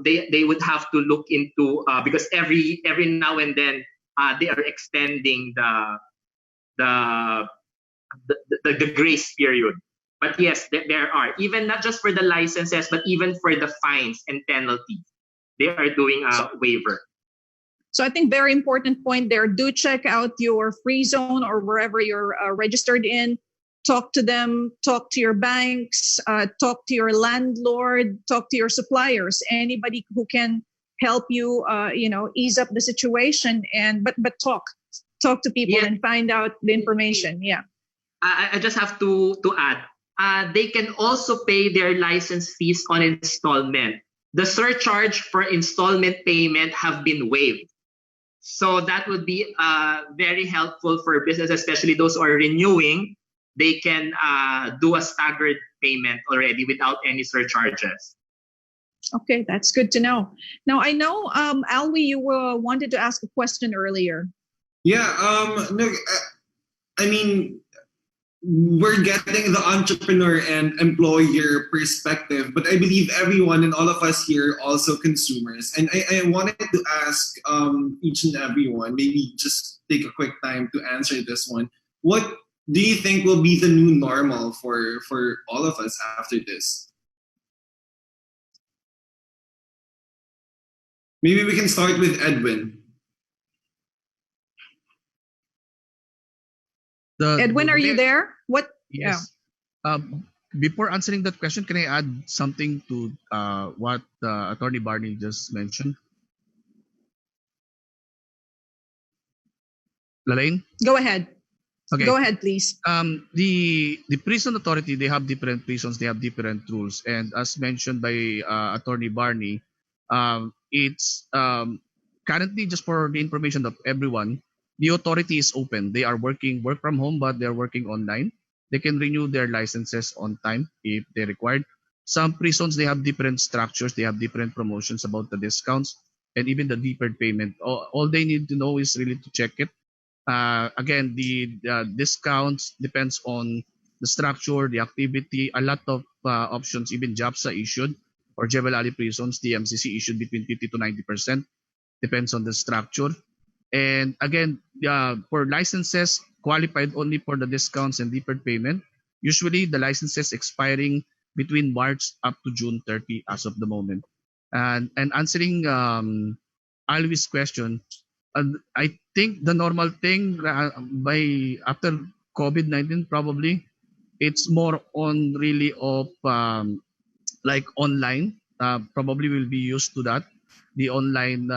[SPEAKER 9] they would have to look into, because every now and then they are extending the grace period. But yes, there are, even not just for the licenses, but even for the fines and penalties, they are doing a waiver.
[SPEAKER 1] So I think very important point there. Do check out your free zone or wherever you're registered in. Talk to them, talk to your banks, talk to your landlord, talk to your suppliers, anybody who can help you, ease up the situation. But talk to people and find out the information. Yeah.
[SPEAKER 9] I just have to add, they can also pay their license fees on installment. The surcharge for installment payment have been waived. So that would be very helpful for business, especially those who are renewing. They can do a staggered payment already without any surcharges.
[SPEAKER 1] Okay, that's good to know. Now, I know, Alwee, you wanted to ask a question earlier.
[SPEAKER 2] Yeah, no, I mean, we're getting the entrepreneur and employer perspective, but I believe everyone and all of us here are also consumers. And I wanted to ask each and everyone, maybe just take a quick time to answer this one. What do you think will be the new normal for all of us after this? Maybe we can start with Edwin.
[SPEAKER 1] Edwin, are you there? What?
[SPEAKER 8] Yes. Yeah. Before answering that question, can I add something to what Attorney Barney just mentioned? Lalaine?
[SPEAKER 1] Go ahead.
[SPEAKER 8] Okay.
[SPEAKER 1] Go ahead, please.
[SPEAKER 8] The prison authority, they have different prisons, they have different rules, and as mentioned by Attorney Barney, it's currently, just for the information of everyone, the authority is open. They are work from home, but they're working online. They can renew their licenses on time if they required. Some prisons, they have different structures, they have different promotions about the discounts and even the deferred payment. All they need to know is really to check it. Again, the discounts depends on the structure, the activity, a lot of options. Even JAPSA issued, or Jebel Ali prisons, the MCC issued between 50 to 90%, depends on the structure. And again, for licenses qualified only for the discounts and deferred payment, usually the licenses expiring between March up to June 30 as of the moment. And answering Alwee's question, I think the normal thing by after COVID-19, probably it's more on really of like online, probably will be used to that. the online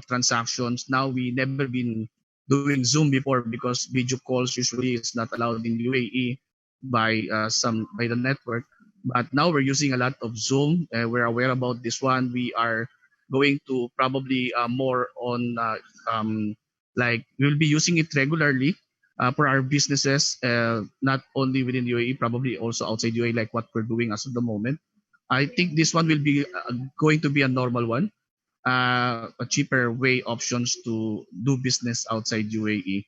[SPEAKER 8] transactions. Now we never been doing Zoom before because video calls usually is not allowed in UAE by the network. But now we're using a lot of Zoom. We're aware about this one. We are going to probably more on like we'll be using it regularly for our businesses, not only within UAE, probably also outside UAE, like what we're doing as of the moment. I think this one will be going to be a normal one, a cheaper way options to do business outside UAE.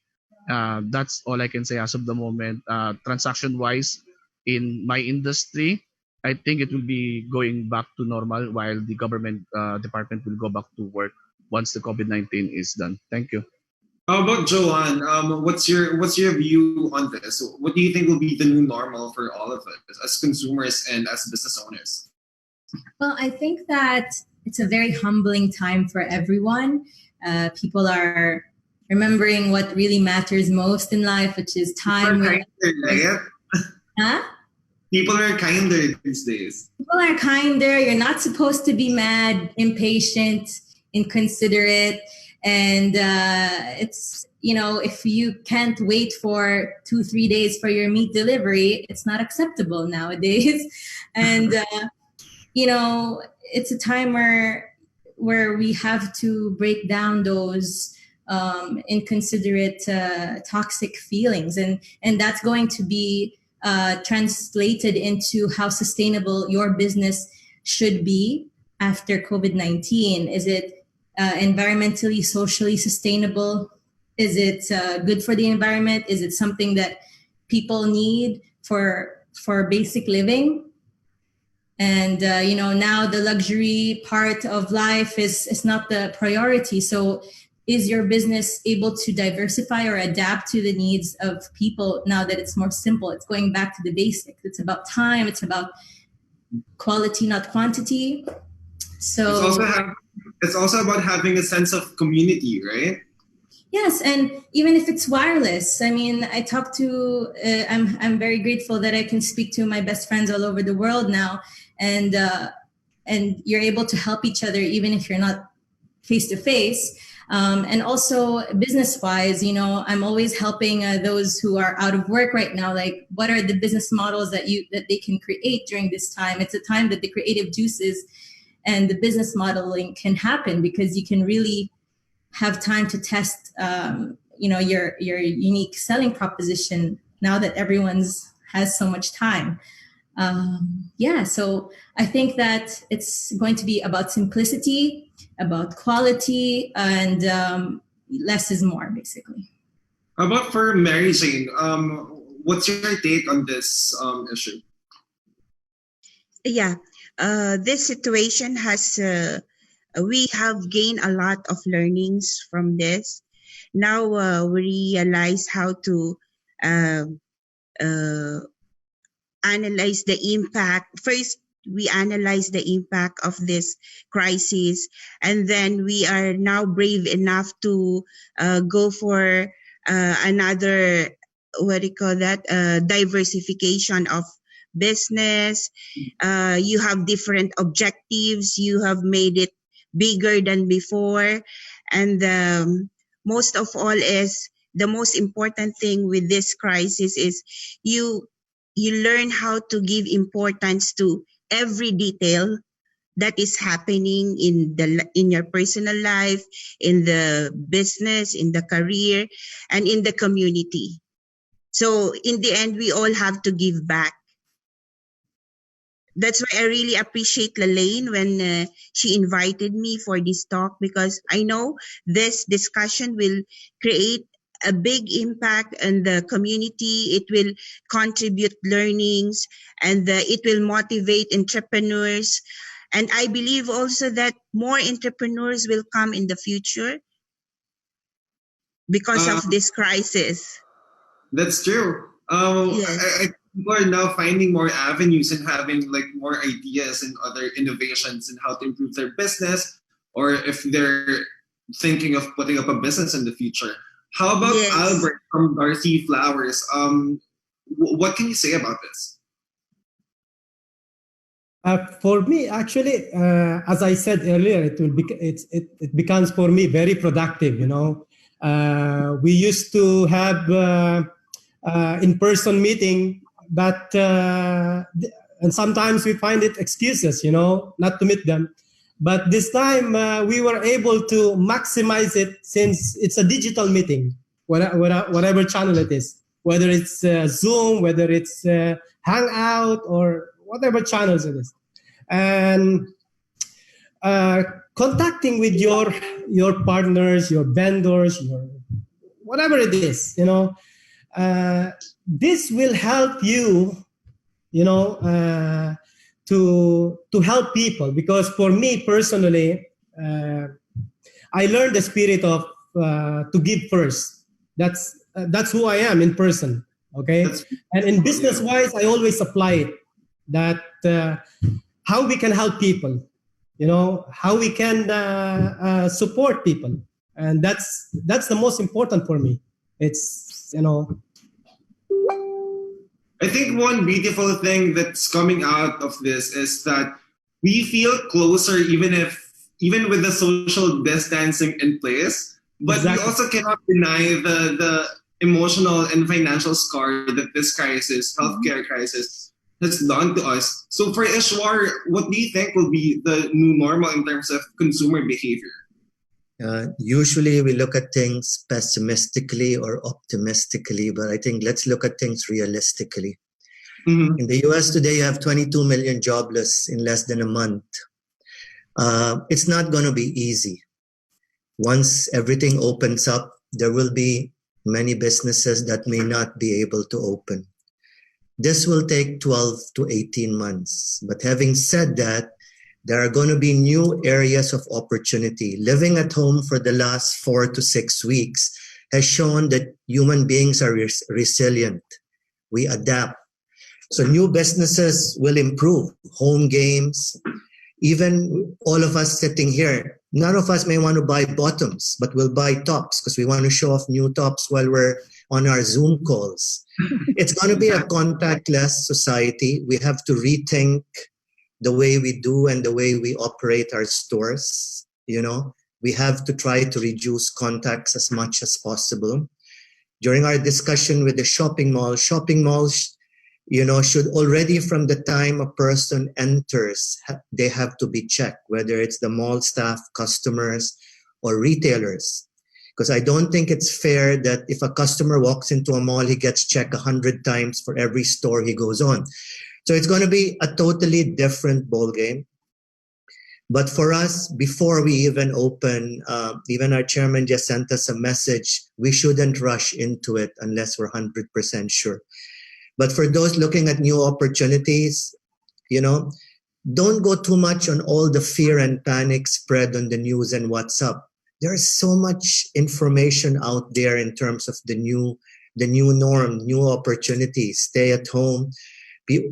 [SPEAKER 8] That's all I can say as of the moment. Transaction wise, in my industry, I think it will be going back to normal while the government department will go back to work once the COVID-19 is done. Thank you.
[SPEAKER 2] How about Joanne? What's your view on this? What do you think will be the new normal for all of us as consumers and as business owners?
[SPEAKER 5] Well, I think that it's a very humbling time for everyone. People are remembering what really matters most in life, which is time. Huh?
[SPEAKER 2] People are kinder these days.
[SPEAKER 5] People are kinder. You're not supposed to be mad, impatient, inconsiderate. And it's, if you can't wait for 2-3 days for your meat delivery, it's not acceptable nowadays. And, it's a time where we have to break down those inconsiderate, toxic feelings. And that's going to be translated into how sustainable your business should be after COVID-19. Is it environmentally, socially sustainable? Is it good for the environment? Is it something that people need for basic living? And now the luxury part of life is not the priority. So is your business able to diversify or adapt to the needs of people now that it's more simple? It's going back to the basics. It's about time. It's about quality, not quantity. So
[SPEAKER 2] it's also about having a sense of community, right?
[SPEAKER 5] Yes, and even if it's wireless, I mean, I'm very grateful that I can speak to my best friends all over the world now, and you're able to help each other even if you're not face to face. And also business-wise, I'm always helping those who are out of work right now. Like, what are the business models that they can create during this time? It's a time that the creative juices and the business modeling can happen, because you can really have time to test, your unique selling proposition now that everyone's has so much time. So I think that it's going to be about simplicity, about quality, and less is more, basically.
[SPEAKER 2] How about for Mary Jane? What's your take on this issue?
[SPEAKER 4] Yeah. This situation we have gained a lot of learnings from this. Now we realize how to analyze the impact. First, we analyze the impact of this crisis, and then we are now brave enough to go for another, diversification of business. You have different objectives. You have made it bigger than before. And most of all is the most important thing with this crisis is you learn how to give importance to every detail that is happening in your personal life, in the business, in the career, and in the community. So in the end, we all have to give back. That's why I really appreciate Lalaine when she invited me for this talk, because I know this discussion will create a big impact on the community. It will contribute learnings, and it will motivate entrepreneurs. And I believe also that more entrepreneurs will come in the future because of this crisis.
[SPEAKER 2] That's true.
[SPEAKER 4] Yes.
[SPEAKER 2] People are now finding more avenues and having more ideas and other innovations in how to improve their business, or if they're thinking of putting up a business in the future. How about Albert from Darcy Flowers? What can you say about this?
[SPEAKER 7] For me, actually, as I said earlier, it becomes for me very productive. We used to have in-person meeting, but and sometimes we find it excuses, not to meet them. But this time we were able to maximize it since it's a digital meeting, whatever channel it is, whether it's Zoom, whether it's Hangout, or whatever channels it is. And contacting with your partners, your vendors, your whatever it is, this will help you, to help people. Because for me personally, I learned the spirit of to give first. That's who I am in person. Okay, and in business wise, I always apply it. That how we can help people, how we can support people, and that's the most important for me. It's
[SPEAKER 2] I think one beautiful thing that's coming out of this is that we feel closer even with the social distancing in place, but
[SPEAKER 7] Exactly.
[SPEAKER 2] we also cannot deny the emotional and financial scar that this crisis, healthcare crisis, has done to us. So for Ishwar, what do you think will be the new normal in terms of consumer behavior?
[SPEAKER 3] Usually we look at things pessimistically or optimistically, but I think let's look at things realistically.
[SPEAKER 2] Mm-hmm.
[SPEAKER 3] In the US today, you have 22 million jobless in less than a month. It's not going to be easy. Once everything opens up, there will be many businesses that may not be able to open. This will take 12 to 18 months. But having said that, there are going to be new areas of opportunity. Living at home for the last 4 to 6 weeks has shown that human beings are resilient. We adapt. So new businesses will improve. Home games, even all of us sitting here, none of us may want to buy bottoms, but we'll buy tops because we want to show off new tops while we're on our Zoom calls. It's going to be a contactless society. We have to rethink the way we do and the way we operate our stores. We have to try to reduce contacts as much as possible. During our discussion with the shopping malls, should already from the time a person enters, they have to be checked, whether it's the mall staff, customers, or retailers. Because I don't think it's fair that if a customer walks into a mall, he gets checked 100 times for every store he goes on. So it's going to be a totally different ballgame. But for us, before we even open, even our chairman just sent us a message, we shouldn't rush into it unless we're 100% sure. But for those looking at new opportunities, don't go too much on all the fear and panic spread on the news and WhatsApp. There's so much information out there in terms of the new norm, new opportunities. Stay at home,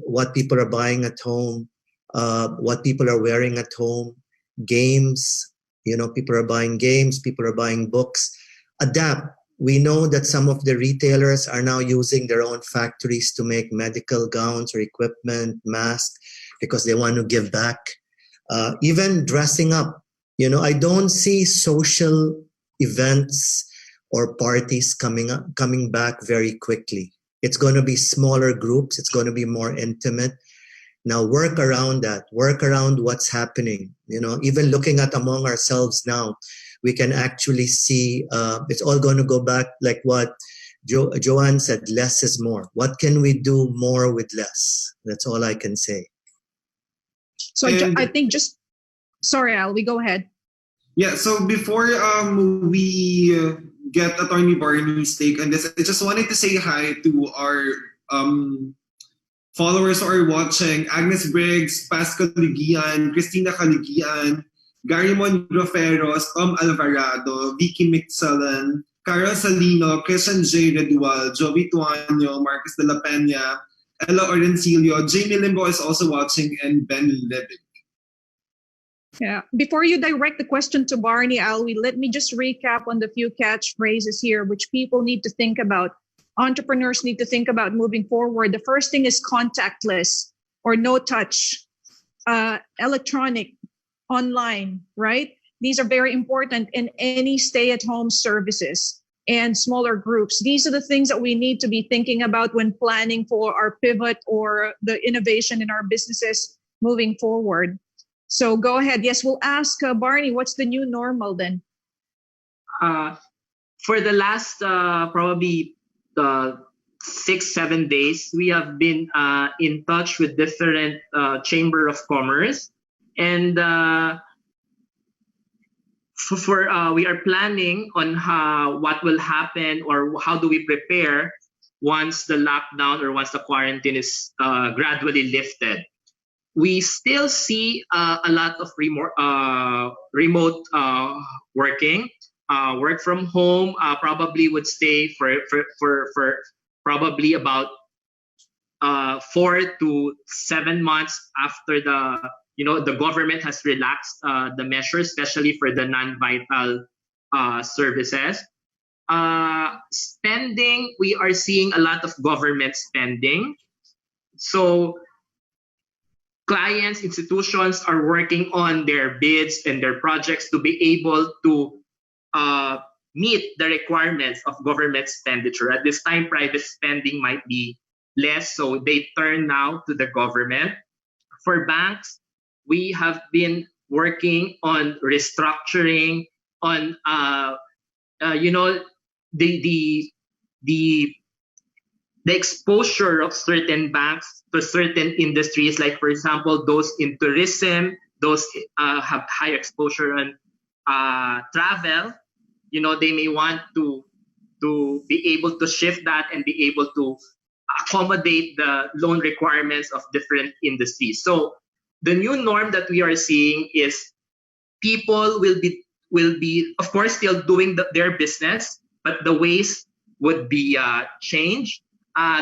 [SPEAKER 3] what people are buying at home, what people are wearing at home, games. People are buying games, people are buying books. Adapt. We know that some of the retailers are now using their own factories to make medical gowns or equipment, masks, because they want to give back. Even dressing up. I don't see social events or parties coming back very quickly. It's going to be smaller groups. It's going to be more intimate. Now work around that. Work around what's happening. Even looking at among ourselves now, we can actually see it's all going to go back like what Joanne said, less is more. What can we do more with less? That's all I can say.
[SPEAKER 1] So I think sorry, Alwee, go ahead.
[SPEAKER 2] Yeah, so before we get Attorney Barney's take on this, I just wanted to say hi to our followers who are watching. Agnes Briggs, Pascal Ligian, Christina Caligian, Gary Monroferos, Tom Alvarado, Vicky Mixalan, Carol Salino, Christian J. Redual, Joey Tuanyo, Marcus de la Peña, Ella Orencilio, Jamie Limbo is also watching, and Ben Levick.
[SPEAKER 1] Yeah. Before you direct the question to Barney, Alwee, let me just recap on the few catchphrases here, which people need to think about. Entrepreneurs need to think about moving forward. The first thing is contactless or no touch. electronic, online, right? These are very important in any stay-at-home services and smaller groups. These are the things that we need to be thinking about when planning for our pivot or the innovation in our businesses moving forward. So go ahead. Yes, we'll ask Barney, what's the new normal then?
[SPEAKER 9] For the last probably 6-7 days, we have been in touch with different Chamber of Commerce, and we are planning on what will happen or how do we prepare once the lockdown or once the quarantine is gradually lifted. We still see a lot of remote working. Work from home probably would stay for probably about 4 to 7 months after the government has relaxed the measures, especially for the non-vital services. Spending, we are seeing a lot of government spending. So clients, institutions are working on their bids and their projects to be able to meet the requirements of government expenditure. At this time, private spending might be less, so they turn now to the government. For banks, we have been working on restructuring, on the exposure of certain banks to certain industries, like for example, those in tourism, those have high exposure on travel. They may want to be able to shift that and be able to accommodate the loan requirements of different industries. So the new norm that we are seeing is people will be of course still doing their business, but the ways would be changed.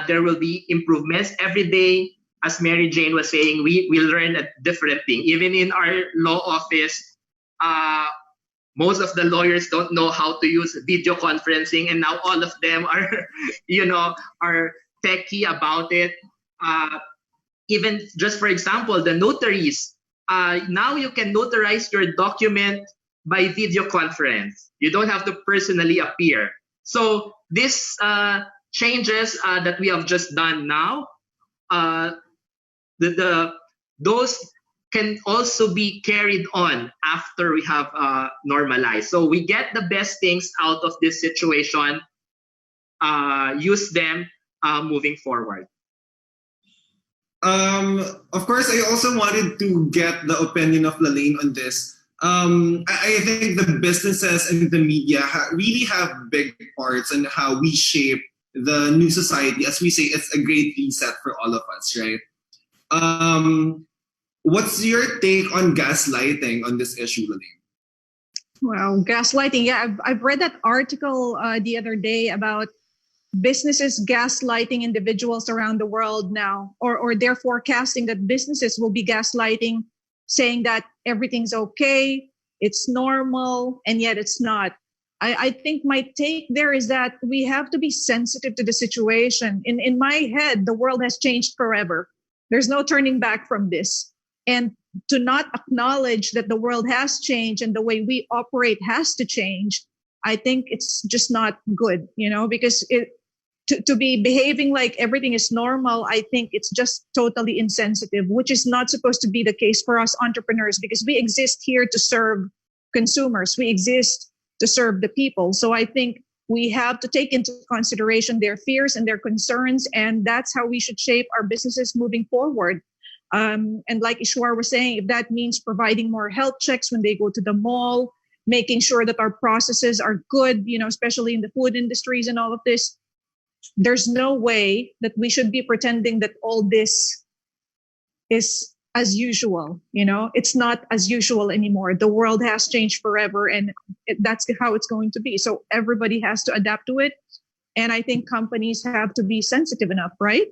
[SPEAKER 9] There will be improvements every day. As Mary Jane was saying, we learn a different thing. Even in our law office, most of the lawyers don't know how to use video conferencing, and now all of them are, are techie about it. Even just for example, the notaries. Now you can notarize your document by video conference. You don't have to personally appear. So this changes that we have just done now, those can also be carried on after we have normalized. So we get the best things out of this situation, use them moving forward.
[SPEAKER 2] Of course, I also wanted to get the opinion of Lalaine on this. I think the businesses and the media really have big parts in how we shape the new society. As we say, it's a great reset for all of us, right? What's your take on gaslighting on this issue, Lalaine?
[SPEAKER 1] Well, gaslighting. Yeah, I've read that article the other day about businesses gaslighting individuals around the world now, or they're forecasting that businesses will be gaslighting, saying that everything's okay, it's normal, and yet it's not. I think my take there is that we have to be sensitive to the situation. In my head, the world has changed forever. There's no turning back from this. And to not acknowledge that the world has changed and the way we operate has to change, I think it's just not good, because to be behaving like everything is normal, I think it's just totally insensitive, which is not supposed to be the case for us entrepreneurs, because we exist here to serve consumers. We exist to serve the people. So I think we have to take into consideration their fears and their concerns, and that's how we should shape our businesses moving forward. And like Ishwar was saying, if that means providing more health checks when they go to the mall, making sure that our processes are good, especially in the food industries and all of this, there's no way that we should be pretending that all this is as usual. It's not as usual anymore. The world has changed forever, and that's how it's going to be. So everybody has to adapt to it. And I think companies have to be sensitive enough, right?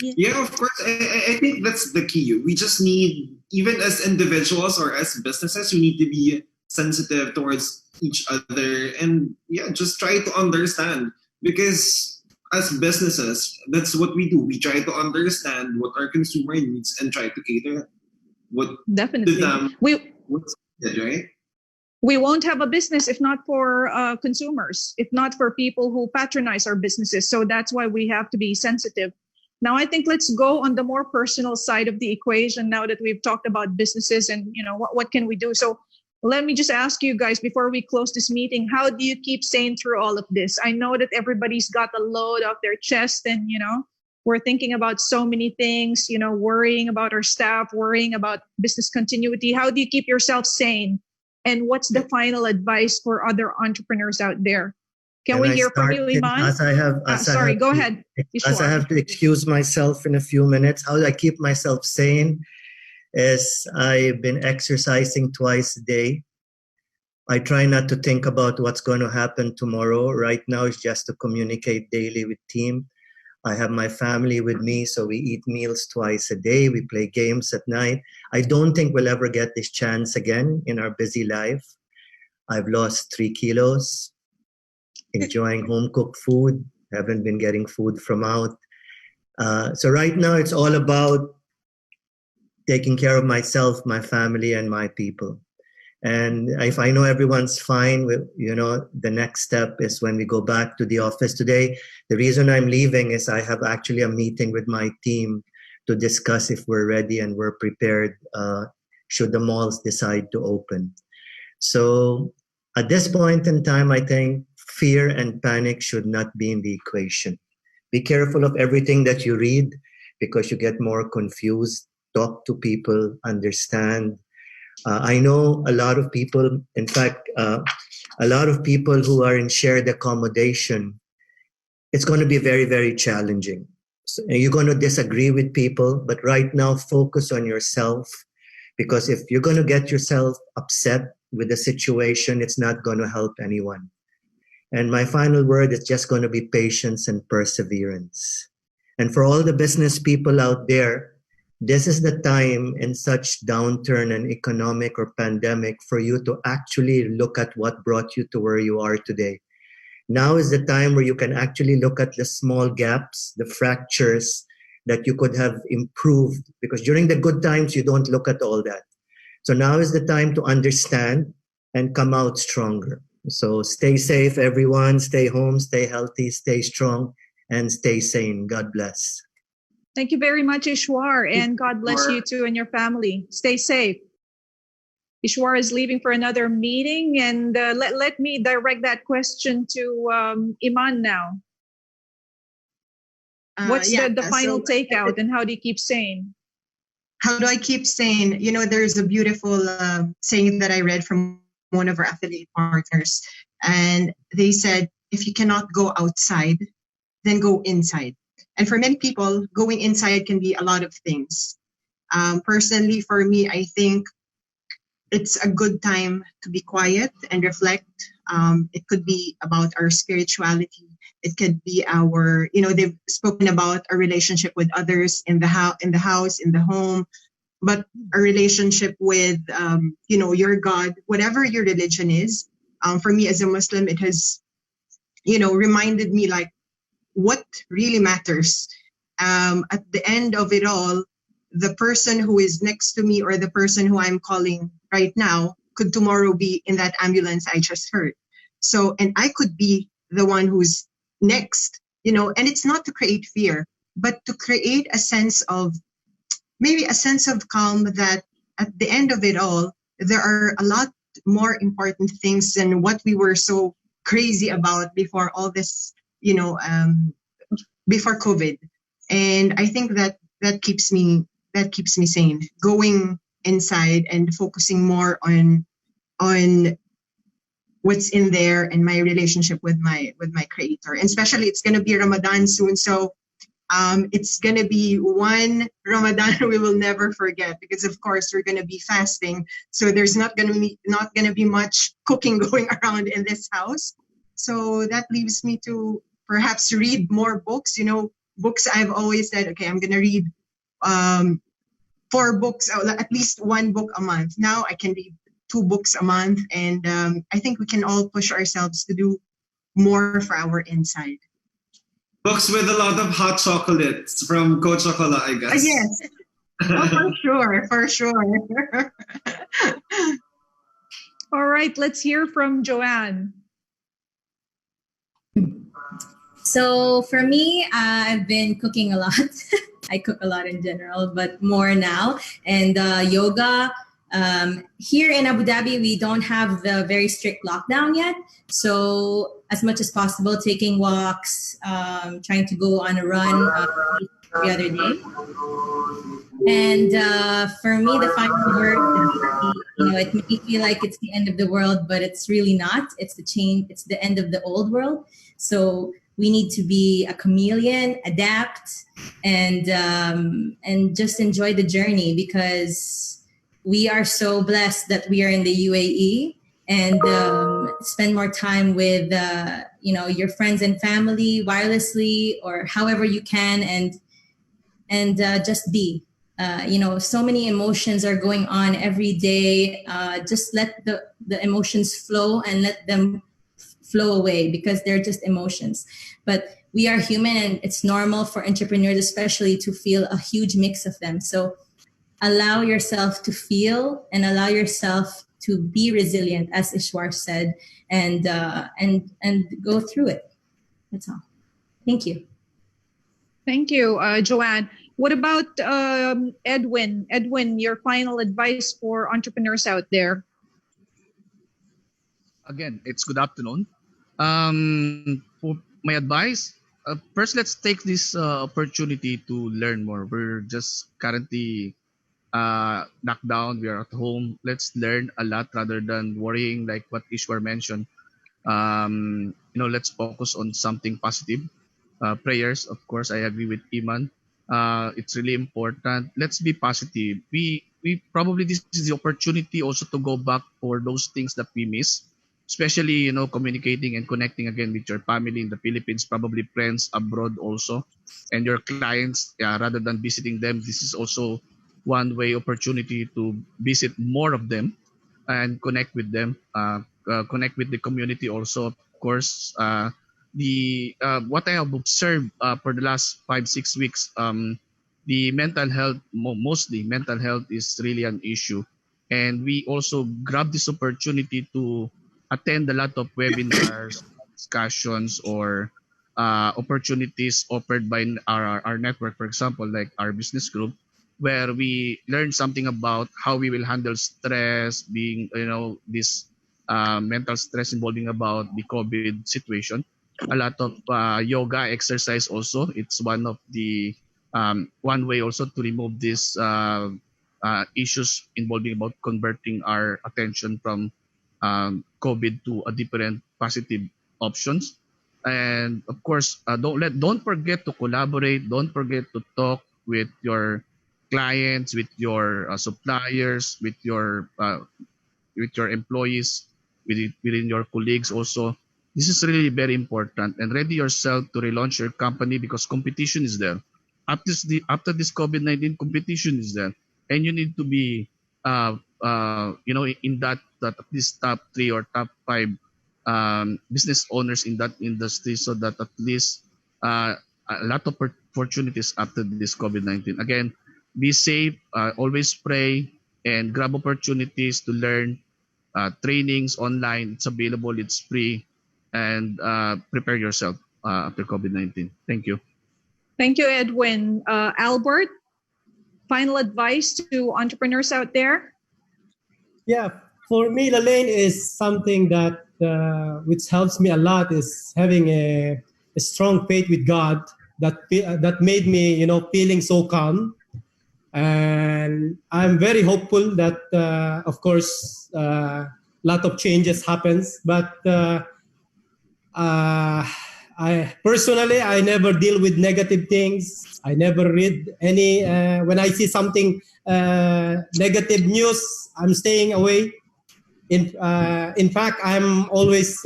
[SPEAKER 2] Yeah, of course. I think that's the key. We just need, even as individuals or as businesses, we need to be sensitive towards each other and just try to understand. Because as businesses, that's what we do. We try to understand what our consumer needs and try to cater what
[SPEAKER 1] Definitely.
[SPEAKER 2] to them. What's needed, right?
[SPEAKER 1] We won't have a business if not for consumers, if not for people who patronize our businesses. So that's why we have to be sensitive. Now, I think let's go on the more personal side of the equation now that we've talked about businesses and, what can we do? So let me just ask you guys before we close this meeting, how do you keep sane through all of this? I know that everybody's got a load off their chest and, we're thinking about so many things, worrying about our staff, worrying about business continuity. How do you keep yourself sane? And what's the final advice for other entrepreneurs out there? Can we hear from you, Iman? Go ahead.
[SPEAKER 3] As I have to excuse myself in a few minutes, how do I keep myself sane? Is I've been exercising twice a day. I try not to think about what's going to happen tomorrow. Right now, it's just to communicate daily with team. I have my family with me, so we eat meals twice a day. We play games at night. I don't think we'll ever get this chance again in our busy life. I've lost 3 kilos, enjoying home-cooked food. Haven't been getting food from out. So right now, it's all about taking care of myself, my family, and my people. And if I know everyone's fine, the next step is when we go back to the office today. The reason I'm leaving is I have actually a meeting with my team to discuss if we're ready and we're prepared should the malls decide to open. So at this point in time, I think fear and panic should not be in the equation. Be careful of everything that you read because you get more confused. Talk to people, understand. I know a lot of people, in fact, a lot of people who are in shared accommodation, it's going to be very, very challenging. So you're going to disagree with people, but right now focus on yourself, because if you're going to get yourself upset with the situation, it's not going to help anyone. And my final word is just going to be patience and perseverance. And for all the business people out there, this is the time in such downturn and economic or pandemic for you to actually look at what brought you to where you are today. Now is the time where you can actually look at the small gaps, the fractures that you could have improved, because during the good times, you don't look at all that. So now is the time to understand and come out stronger. So stay safe, everyone. Stay home, stay healthy, stay strong, and stay sane. God bless.
[SPEAKER 1] Thank you very much, Ishwar, and God bless you too and your family. Stay safe. Ishwar is leaving for another meeting, and let me direct that question to Iman now. What's the final takeout, and how do you keep sane?
[SPEAKER 6] How do I keep sane? There's a beautiful saying that I read from one of our affiliate partners, and they said, if you cannot go outside, then go inside. And for many people, going inside can be a lot of things. Personally, for me, I think it's a good time to be quiet and reflect. It could be about our spirituality. It could be our, they've spoken about our relationship with others in the house, in the home, but a relationship with, your God, whatever your religion is. For me as a Muslim, it has, reminded me like, what really matters. At the end of it all, the person who is next to me or the person who I'm calling right now could tomorrow be in that ambulance I just heard. So, and I could be the one who's next, and it's not to create fear, but to create a sense of, maybe a sense of calm that at the end of it all, there are a lot more important things than what we were so crazy about before all this, before COVID. And I think that keeps me sane, going inside and focusing more on what's in there and my relationship with my creator. And especially it's going to be Ramadan soon. So it's going to be one Ramadan we will never forget, because of course we're going to be fasting. So there's not going to be much cooking going around in this house. So that leaves me to perhaps read more books. Books I've always said, okay, I'm going to read 4 books, at least 1 book a month. Now I can read 2 books a month. And I think we can all push ourselves to do more for our inside.
[SPEAKER 2] Books with a lot of hot chocolates from Chocolat, I guess.
[SPEAKER 6] Yes. Oh, for sure.
[SPEAKER 1] All right, let's hear from Joanne.
[SPEAKER 5] So for me, I've been cooking a lot. I cook a lot in general, but more now. And yoga. Here in Abu Dhabi, we don't have the very strict lockdown yet. So as much as possible, taking walks, trying to go on a run every other day. And for me, the final word would be, it may feel like it's the end of the world, but it's really not. It's the change. It's the end of the old world. So we need to be a chameleon, adapt, and just enjoy the journey, because we are so blessed that we are in the UAE and spend more time with your friends and family wirelessly or however you can, and just be. So many emotions are going on every day. Just let the emotions flow and let them flow away, because they're just emotions. But we are human, and it's normal for entrepreneurs especially to feel a huge mix of them. So allow yourself to feel and allow yourself to be resilient, as Ishwar said, and go through it. That's all. Thank you.
[SPEAKER 1] Thank you, Joanne. What about Edwin? Edwin, your final advice for entrepreneurs out there?
[SPEAKER 8] Again, it's good afternoon. For my advice, first let's take this opportunity to learn more. We're just currently knocked down. We are at home. Let's learn a lot rather than worrying, like what Ishwar mentioned. Let's focus on something positive. Prayers, of course, I agree with Iman. It's really important. Let's be positive. We probably, this is the opportunity also to go back for those things that we miss, especially communicating and connecting again with your family in the Philippines, probably friends abroad also, and your clients. Rather than visiting them, this is also one way opportunity to visit more of them and connect with them, connect with the community also, of course. What I have observed for the last 5-6 weeks, the mental health, mostly mental health, is really an issue, and we also grab this opportunity to attend a lot of webinars, discussions, or opportunities offered by our network, for example, like our business group, where we learn something about how we will handle stress, being this mental stress involving about the COVID situation. A lot of yoga exercise also. It's one of the one way also to remove these issues involving about converting our attention from COVID to a different positive options. And of course, don't forget to collaborate. Don't forget to talk with your clients, with your suppliers, with your employees, within your colleagues also. This is really very important, and ready yourself to relaunch your company because competition is there. After this COVID-19, competition is there, and you need to be in that at least top 3 or top 5 business owners in that industry, so that at least a lot of opportunities after this COVID-19. Again, be safe, always pray, and grab opportunities to learn trainings online. It's available, it's free, and prepare yourself after COVID-19. Thank you.
[SPEAKER 1] Thank you, Edwin. Albert, final advice to entrepreneurs out there?
[SPEAKER 7] Yeah, for me, Lalaine, is something that which helps me a lot is having a strong faith with God that made me, feeling so calm. And I'm very hopeful that, of course, a lot of changes happens. But I personally, I never deal with negative things. I never read any. When I see something negative news, I'm staying away. In fact, I'm always,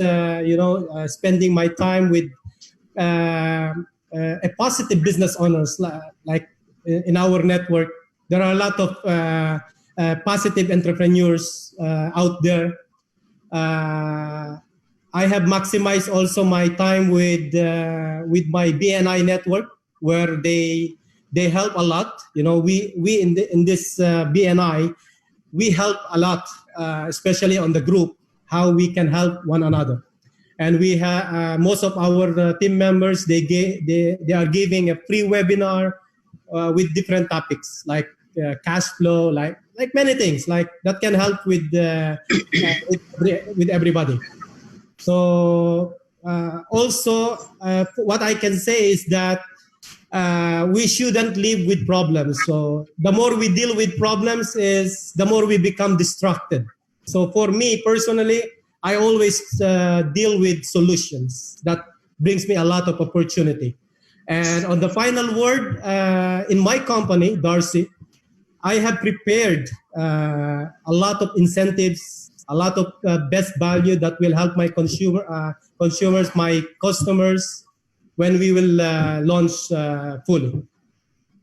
[SPEAKER 7] spending my time with a positive business owners, like in our network. There are a lot of positive entrepreneurs out there. I have maximized also my time with my BNI network, where they help a lot. You know, we in this BNI, we help a lot, especially on the group, how we can help one another. And we have most of our team members. They are giving a free webinar with different topics like cash flow, like many things like that can help with everybody. So also, what I can say is that we shouldn't live with problems. So the more we deal with problems, is the more we become distracted. So for me personally, I always deal with solutions. That brings me a lot of opportunity. And on the final word, in my company, Darcey, I have prepared a lot of incentives, a lot of best value that will help my consumers, my customers, when we will launch fully.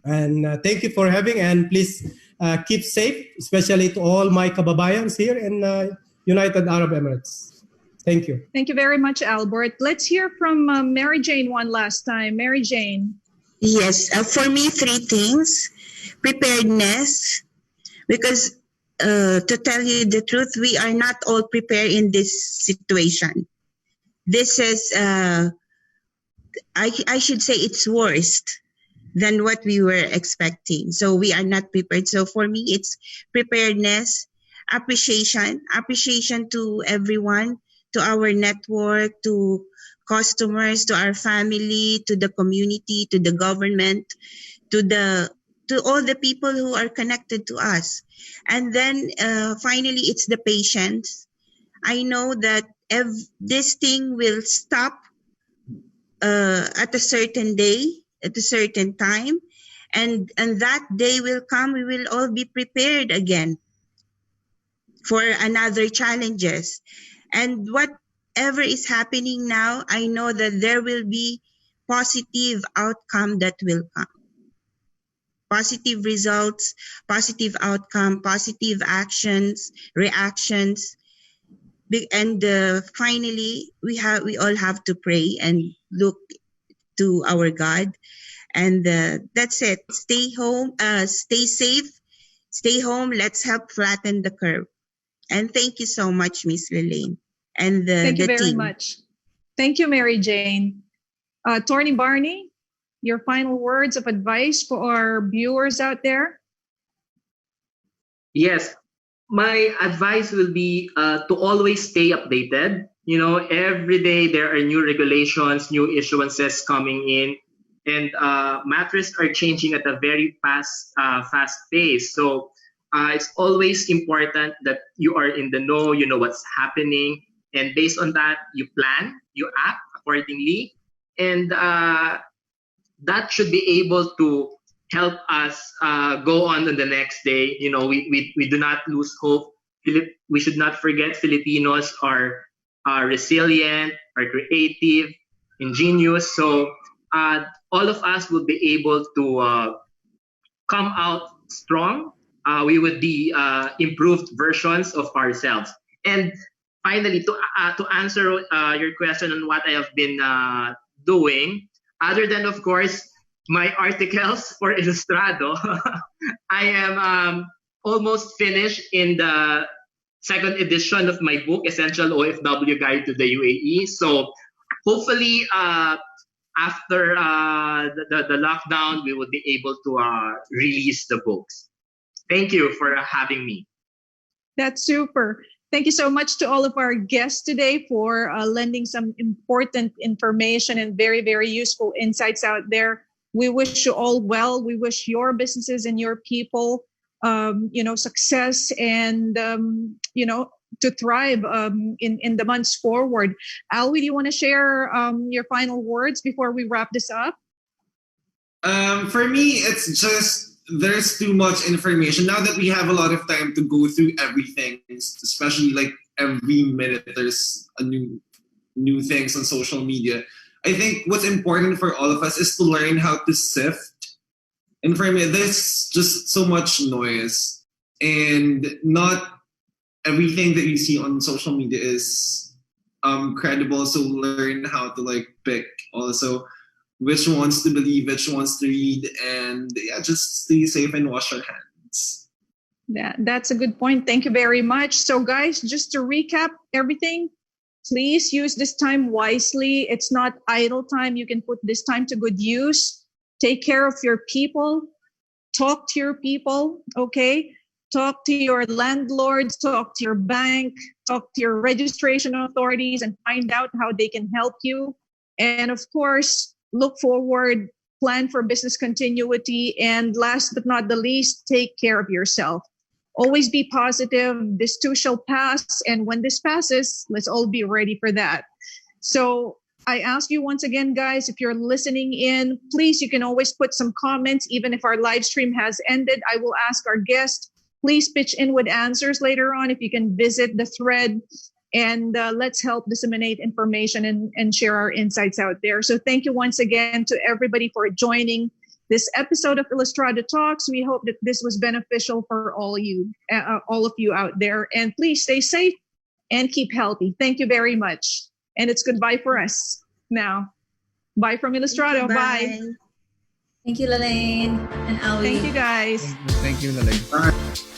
[SPEAKER 7] And thank you for having, and please keep safe, especially to all my kababayans here in United Arab Emirates. Thank you.
[SPEAKER 1] Thank you very much, Albert. Let's hear from Mary Jane one last time. Mary Jane.
[SPEAKER 4] Yes, for me, 3 things. Preparedness, because to tell you the truth, we are not all prepared in this situation. This is, I should say, it's worse than what we were expecting. So we are not prepared. So for me, it's preparedness, appreciation to everyone, to our network, to customers, to our family, to the community, to the government, to all the people who are connected to us. And then finally, it's the patience. I know that this thing will stop at a certain day, at a certain time. And that day will come, we will all be prepared again for another challenges. And whatever is happening now, I know that there will be positive outcome that will come. Positive results, positive outcome, positive actions, reactions. And finally, we all have to pray and look to our God. And that's it. Stay home, stay safe, stay home. Let's help flatten the curve. And thank you so much, Miss Lalaine. And
[SPEAKER 1] thank you
[SPEAKER 4] the
[SPEAKER 1] very
[SPEAKER 4] team.
[SPEAKER 1] much. Thank you, Mary Jane. Tony Barney, your final words of advice for our viewers out there?
[SPEAKER 9] Yes, my advice will be to always stay updated. You know, every day there are new regulations, new issuances coming in, and matters are changing at a very fast pace. So it's always important that you are in the know, you know what's happening, and based on that, you plan, you act accordingly, and that should be able to help us go on to the next day. You know, we do not lose hope. We should not forget Filipinos are resilient, are creative, ingenious. So all of us will be able to come out strong. We would be improved versions of ourselves. And finally, to answer your question on what I have been doing, other than, of course, my articles for Illustrado, I am almost finished in the second edition of my book, Essential OFW Guide to the UAE. So hopefully, after the lockdown, we will be able to release the books. Thank you for having me.
[SPEAKER 1] That's super. Thank you so much to all of our guests today for lending some important information and very, very useful insights out there. We wish you all well. We wish your businesses and your people, success and, to thrive in the months forward. Alwee, do you want to share your final words before we wrap this up?
[SPEAKER 2] For me, it's just there's too much information. Now that we have a lot of time to go through everything, especially like every minute there's a new things on social media. I think what's important for all of us is to learn how to sift. And for me, there's just so much noise, and not everything that you see on social media is credible. So learn how to like pick also which ones to believe, which ones to read, and yeah, just stay safe and wash your hands.
[SPEAKER 1] Yeah, that's a good point. Thank you very much. So guys, just to recap everything, please use this time wisely. It's not idle time. You can put this time to good use. Take care of your people. Talk to your people, okay? Talk to your landlords, talk to your bank, talk to your registration authorities, and find out how they can help you. And of course, look forward, plan for business continuity, and last but not the least, take care of yourself. Always be positive. This too shall pass. And when this passes, let's all be ready for that. So I ask you once again, guys, if you're listening in, please, you can always put some comments, even if our live stream has ended. I will ask our guest, please pitch in with answers later on if you can visit the thread, and let's help disseminate information and share our insights out there. So thank you once again to everybody for joining this episode of Illustrado Talks. We hope that this was beneficial for all of you out there. And please stay safe and keep healthy. Thank you very much. And it's goodbye for us now. Bye from Illustrado. Bye.
[SPEAKER 5] Thank you, Lalaine and Alwee.
[SPEAKER 1] Thank you, guys.
[SPEAKER 8] Thank you, Lalaine.
[SPEAKER 2] Bye.